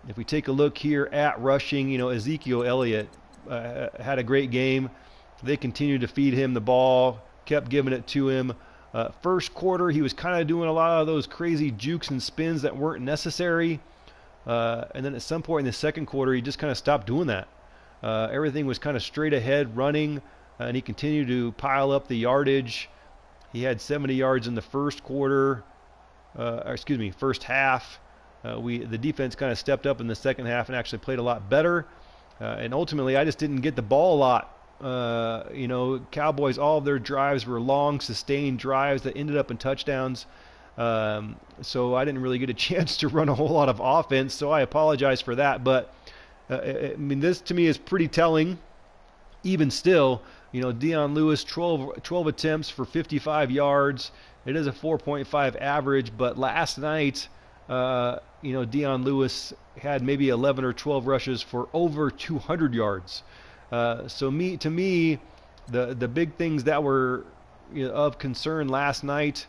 if we take a look here at rushing, you know, Ezekiel Elliott had a great game. They continued to feed him the ball, kept giving it to him. First quarter, he was kind of doing a lot of those crazy jukes and spins that weren't necessary. And then at some point in the second quarter, he just kind of stopped doing that. Everything was kind of straight ahead running, and he continued to pile up the yardage. He had 70 yards in the first quarter, first half. The defense kind of stepped up in the second half and actually played a lot better. And ultimately, I just didn't get the ball a lot. You know, Cowboys, all of their drives were long, sustained drives that ended up in touchdowns. So I didn't really get a chance to run a whole lot of offense, so I apologize for that. But, I mean, this to me is pretty telling. Even still, you know, Dion Lewis, 12 attempts for 55 yards. It is a 4.5 average, but last night, you know, Dion Lewis had maybe 11 or 12 rushes for over 200 yards. To me, the big things that were, you know, of concern last night,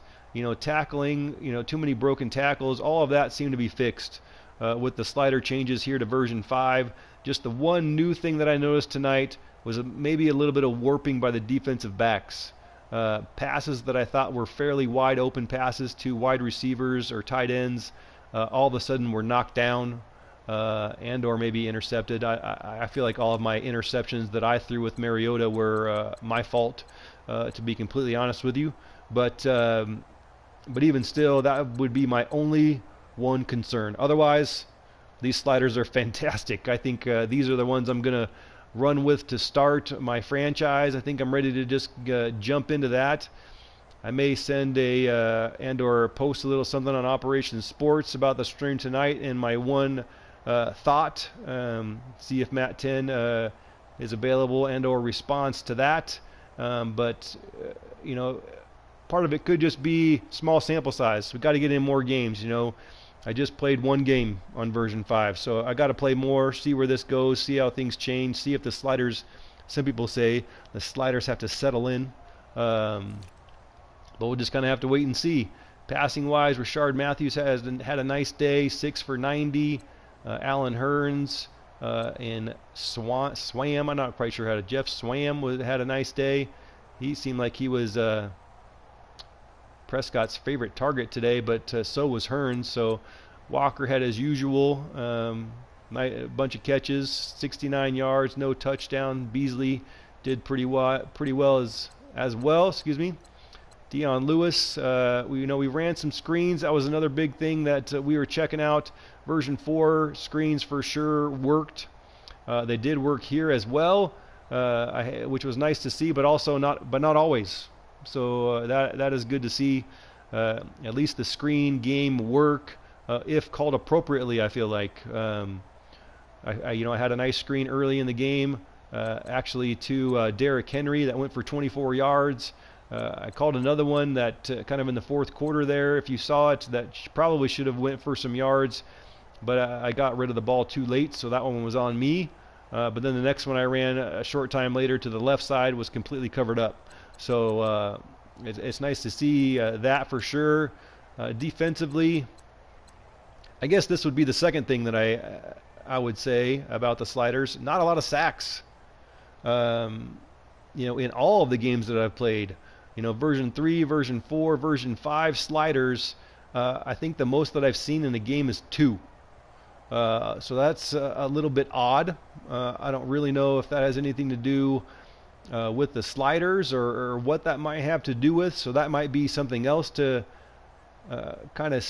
tackling, too many broken tackles. All of that seemed to be fixed with the slider changes here to version 5. Just the one new thing that I noticed tonight was maybe a little bit of warping by the defensive backs. Passes that I thought were fairly wide open passes to wide receivers or tight ends all of a sudden were knocked down and or maybe intercepted. I feel like all of my interceptions that I threw with Mariota were my fault, to be completely honest with you. But even still, that would be my only one concern. Otherwise, these sliders are fantastic. I think these are the ones I'm going to run with to start my franchise. I think I'm ready to just jump into that. I may send and or post a little something on Operation Sports about the stream tonight and my one thought. See if Matt10 is available and or response to that. But part of it could just be small sample size. We've got to get in more games. I just played one game on version 5, so I got to play more, see where this goes, see how things change, see if the sliders, some people say the sliders have to settle in, but we'll just kind of have to wait and see. Passing wise, Rashard Matthews has had a nice day, 6 for 90. Alan Hearns and Swam, I'm not quite sure how to. Jeff Swam had a nice day. He seemed like he was Prescott's favorite target today, but so was Hearns. So Walker had his usual a bunch of catches, 69 yards, no touchdown. Beasley did pretty well as well. Excuse me. Dion Lewis, we ran some screens. That was another big thing that we were checking out. Version 4 screens for sure worked. They did work here as well, which was nice to see, but not always. So that is good to see. At least the screen game work, if called appropriately. I feel like I had a nice screen early in the game, actually to Derrick Henry that went for 24 yards. I called another one that kind of in the fourth quarter there. If you saw it, that probably should have went for some yards, but I got rid of the ball too late, so that one was on me. But then the next one I ran a short time later to the left side was completely covered up. So it's nice to see that for sure. Defensively, I guess this would be the second thing that I would say about the sliders. Not a lot of sacks. In all of the games that I've played, version 3, version 4, version 5 sliders, I think the most that I've seen in a game is 2. So that's a little bit odd. I don't really know if that has anything to do with the sliders or what that might have to do with. So that might be something else to kind of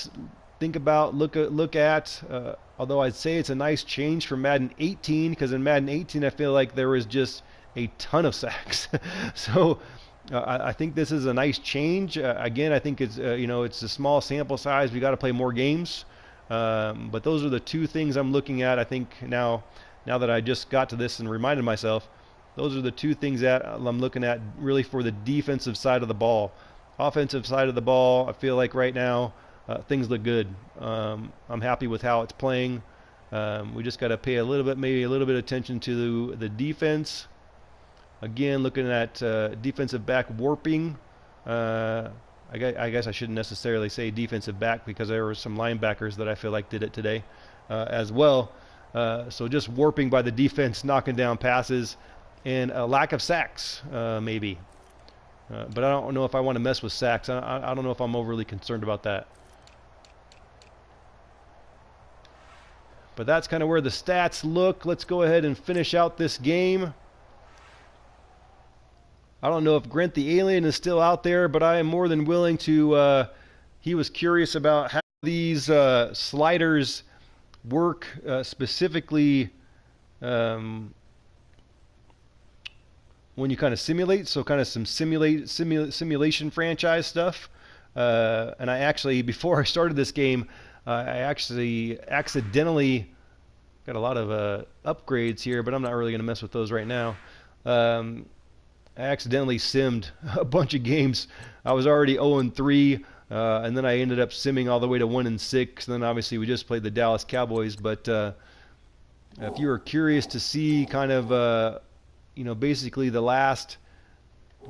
think about, look at. Although I'd say it's a nice change from Madden 18, because in Madden 18 I feel like there was just a ton of sacks. So I think this is a nice change. Again, I think it's it's a small sample size. We got to play more games. But those are the two things I'm looking at. I think now that I just got to this and reminded myself, those are the two things that I'm looking at really for the defensive side of the ball. Offensive side of the ball, I feel like right now things look good. I'm happy with how it's playing. We just got to pay maybe a little bit of attention to the defense. Again, looking at defensive back warping. I guess I shouldn't necessarily say defensive back, because there were some linebackers that I feel like did it today as well. So just warping by the defense, knocking down passes, and a lack of sacks maybe. But I don't know if I want to mess with sacks. I don't know if I'm overly concerned about that. But that's kind of where the stats look. Let's go ahead and finish out this game. I don't know if Grant the Alien is still out there, but I am more than willing to... he was curious about how these sliders work specifically when you kind of simulate. So kind of some simulation franchise stuff. And I actually, before I started this game, I actually accidentally got a lot of upgrades here, but I'm not really going to mess with those right now. I accidentally simmed a bunch of games. I was already 0-3, and then I ended up simming all the way to 1-6. And then obviously we just played the Dallas Cowboys. But if you were curious to see kind of, basically the last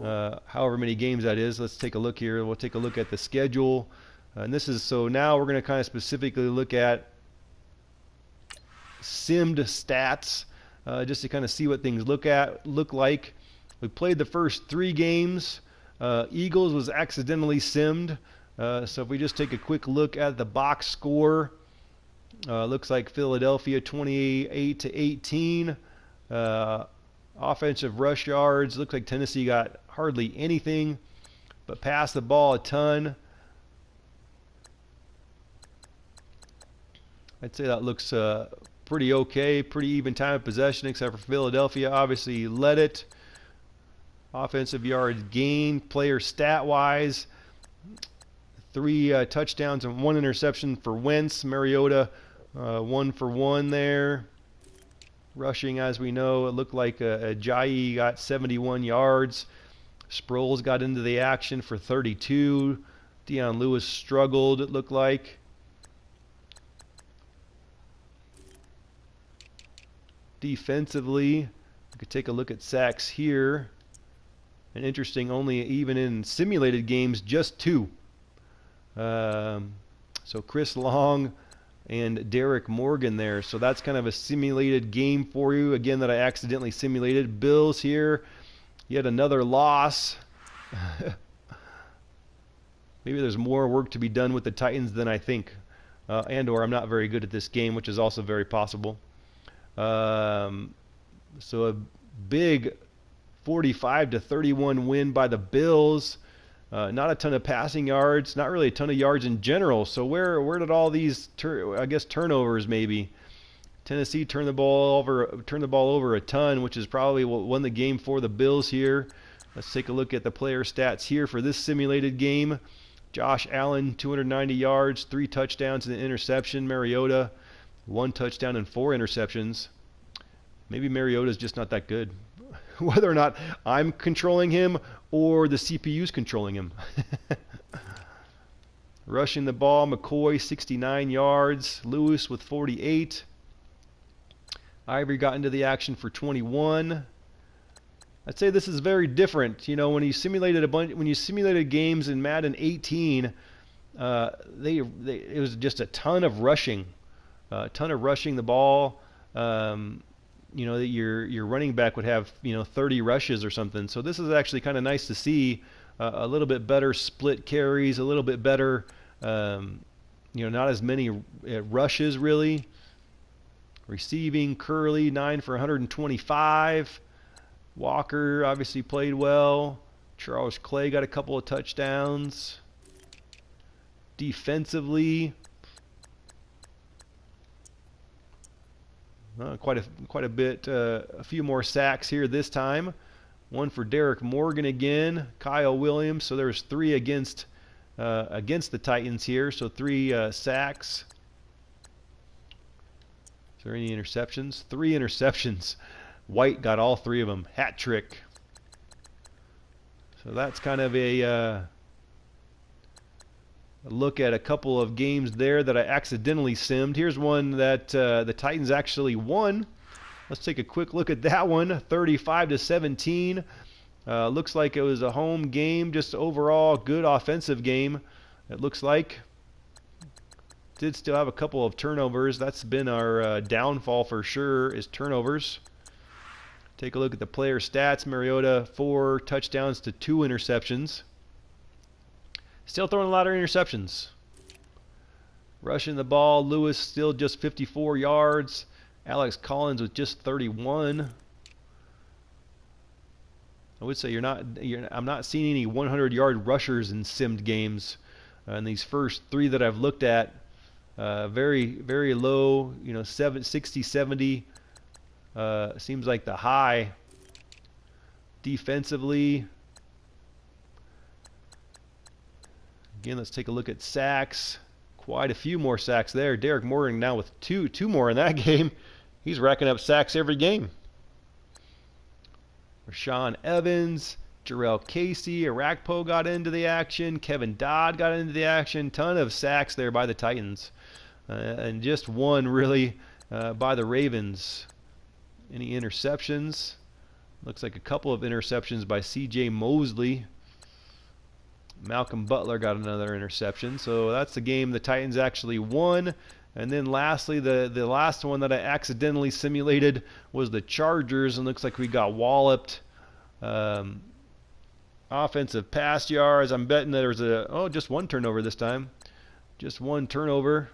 however many games that is. Let's take a look here. We'll take a look at the schedule. And this is, so now we're going to kind of specifically look at simmed stats, just to kind of see what things look like. We played the first 3 games. Eagles was accidentally simmed. So if we just take a quick look at the box score, looks like Philadelphia 28-18. Offensive rush yards, looks like Tennessee got hardly anything, but passed the ball a ton. I'd say that looks pretty okay, pretty even time of possession, except for Philadelphia obviously led it. Offensive yards gained, player stat-wise, 3 touchdowns and 1 interception for Wentz. Mariota 1 for 1 there. Rushing, as we know, it looked like Ajayi got 71 yards. Sproles got into the action for 32. Deion Lewis struggled, it looked like. Defensively, we could take a look at sacks here. And interesting, only even in simulated games, just 2. So Chris Long and Derek Morgan there. So that's kind of a simulated game for you. Again, that I accidentally simulated. Bills here, yet another loss. Maybe there's more work to be done with the Titans than I think. And/or I'm not very good at this game, which is also very possible. So a big 45-31 win by the Bills. Not a ton of passing yards, not really a ton of yards in general. So where did all these turnovers maybe? Tennessee turned the ball over a ton, which is probably what won the game for the Bills here. Let's take a look at the player stats here for this simulated game. Josh Allen 290 yards, 3 touchdowns and an interception. Mariota 1 touchdown and 4 interceptions. Maybe Mariota's just not that good. Whether or not I'm controlling him or the CPU's controlling him. Rushing the ball, McCoy 69 yards, Lewis with 48. Ivory got into the action for 21. I'd say this is very different. You know, when you simulated games in Madden 18, it was just a ton of rushing, the ball. You know, that your running back would have 30 rushes or something. So this is actually kind of nice to see. A little bit better split carries, a little bit better, not as many rushes really. Receiving, Curley 9 for 125. Walker obviously played well. Charles Clay got a couple of touchdowns. Defensively, quite a bit, a few more sacks here this time. 1 for Derek Morgan again. Kyle Williams. So there's 3 against the Titans here. So 3 sacks. Is there any interceptions? 3 interceptions. White got all 3 of them. Hat trick. So that's kind of a look at a couple of games there that I accidentally simmed. Here's one that the Titans actually won. Let's take a quick look at that one. 35-17. Looks like it was a home game. Just overall good offensive game, it looks like. Did still have a couple of turnovers. That's been our downfall for sure, is turnovers. Take a look at the player stats. Mariota 4 touchdowns to 2 interceptions. Still throwing a lot of interceptions. Rushing the ball, Lewis still just 54 yards. Alex Collins with just 31. I would say I'm not seeing any 100-yard rushers in simmed games. In these first 3 that I've looked at, very, very low, 60, 70. Seems like the high. Defensively, again, let's take a look at sacks. Quite a few more sacks there. Derek Morgan now with two more in that game. He's racking up sacks every game. Rashaan Evans, Jarrell Casey, Arakpo got into the action. Kevin Dodd got into the action. Ton of sacks there by the Titans. And just 1 really by the Ravens. Any interceptions? Looks like a couple of interceptions by C.J. Mosley. Malcolm Butler got another interception. So that's the game the Titans actually won. And then lastly, the last one that I accidentally simulated was the Chargers, and looks like we got walloped. Offensive pass yards, I'm betting that there's just one turnover this time. Just one turnover.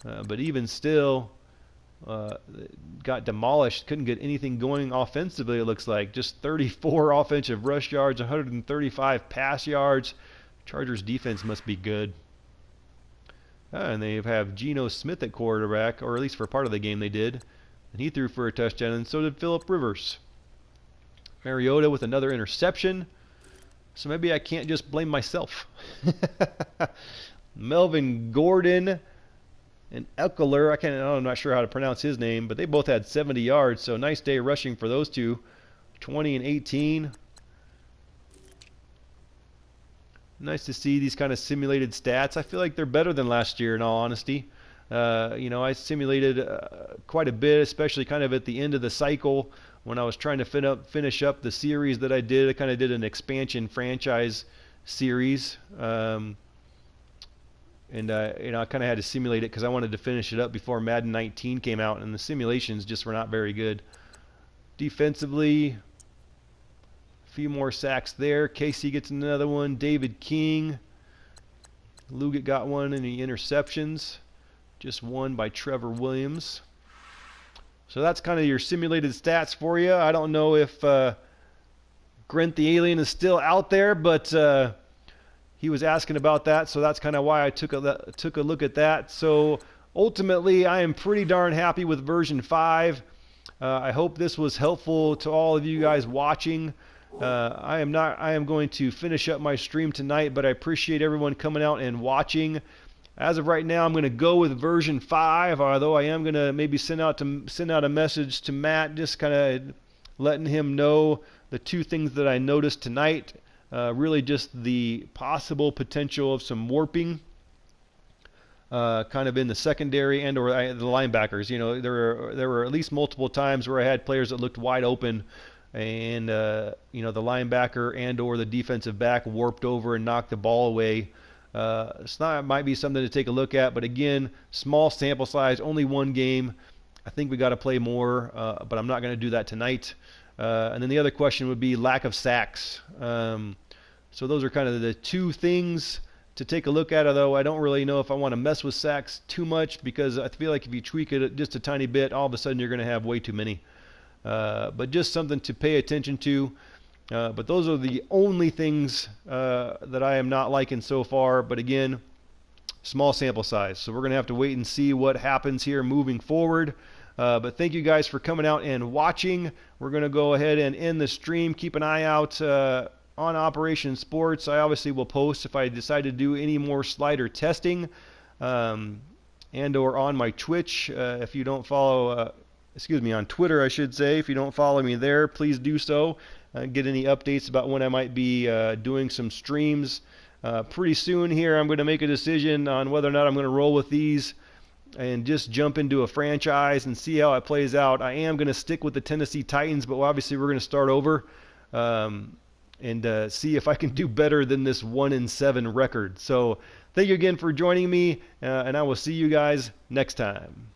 But even still, got demolished. Couldn't get anything going offensively, it looks like. Just 34 offensive rush yards, 135 pass yards. Chargers defense must be good. And they have Geno Smith at quarterback, or at least for part of the game they did. And he threw for a touchdown, and so did Phillip Rivers. Mariota with another interception. So maybe I can't just blame myself. Melvin Gordon and Eckler, I'm not sure how to pronounce his name, but they both had 70 yards, so nice day rushing for those two. 20 and 18. Nice to see these kind of simulated stats. I feel like they're better than last year, in all honesty. I simulated quite a bit, especially kind of at the end of the cycle when I was trying to finish up the series that I did. I kind of did an expansion franchise series. I kind of had to simulate it because I wanted to finish it up before Madden 19 came out, and the simulations just were not very good. Defensively, a few more sacks there. Casey gets another one. David King. Lugat got one in the interceptions. Just one by Trevor Williams. So that's kind of your simulated stats for you. I don't know if Grant the Alien is still out there, but he was asking about that, so that's kind of why I took a look at that. So ultimately, I am pretty darn happy with version 5. I hope this was helpful to all of you guys watching. I am going to finish up my stream tonight, but I appreciate everyone coming out and watching. As of right now, I'm going to go with version 5, although I am going to maybe send out a message to Matt, just kind of letting him know the two things that I noticed tonight. Really just the possible potential of some warping kind of in the secondary and or the linebackers. There were at least multiple times where I had players that looked wide open, and the linebacker and or the defensive back warped over and knocked the ball away. It might be something to take a look at, but again, small sample size, only one game. I think we got to play more, but I'm not going to do that tonight. And then the other question would be lack of sacks. So those are kind of the two things to take a look at, although I don't really know if I want to mess with sacks too much, because I feel like if you tweak it just a tiny bit, all of a sudden you're going to have way too many. But just something to pay attention to. But those are the only things that I am not liking so far. But again, small sample size. So we're going to have to wait and see what happens here moving forward. But thank you guys for coming out and watching. We're going to go ahead and end the stream. Keep an eye out on Operation Sports. I obviously will post if I decide to do any more slider testing and or on my Twitch. If you don't follow, on Twitter, I should say. If you don't follow me there, please do so. Get any updates about when I might be doing some streams. Pretty soon here, I'm going to make a decision on whether or not I'm going to roll with these and just jump into a franchise and see how it plays out. I am going to stick with the Tennessee Titans, but obviously we're going to start over and see if I can do better than this 1-7 record. So thank you again for joining me, and I will see you guys next time.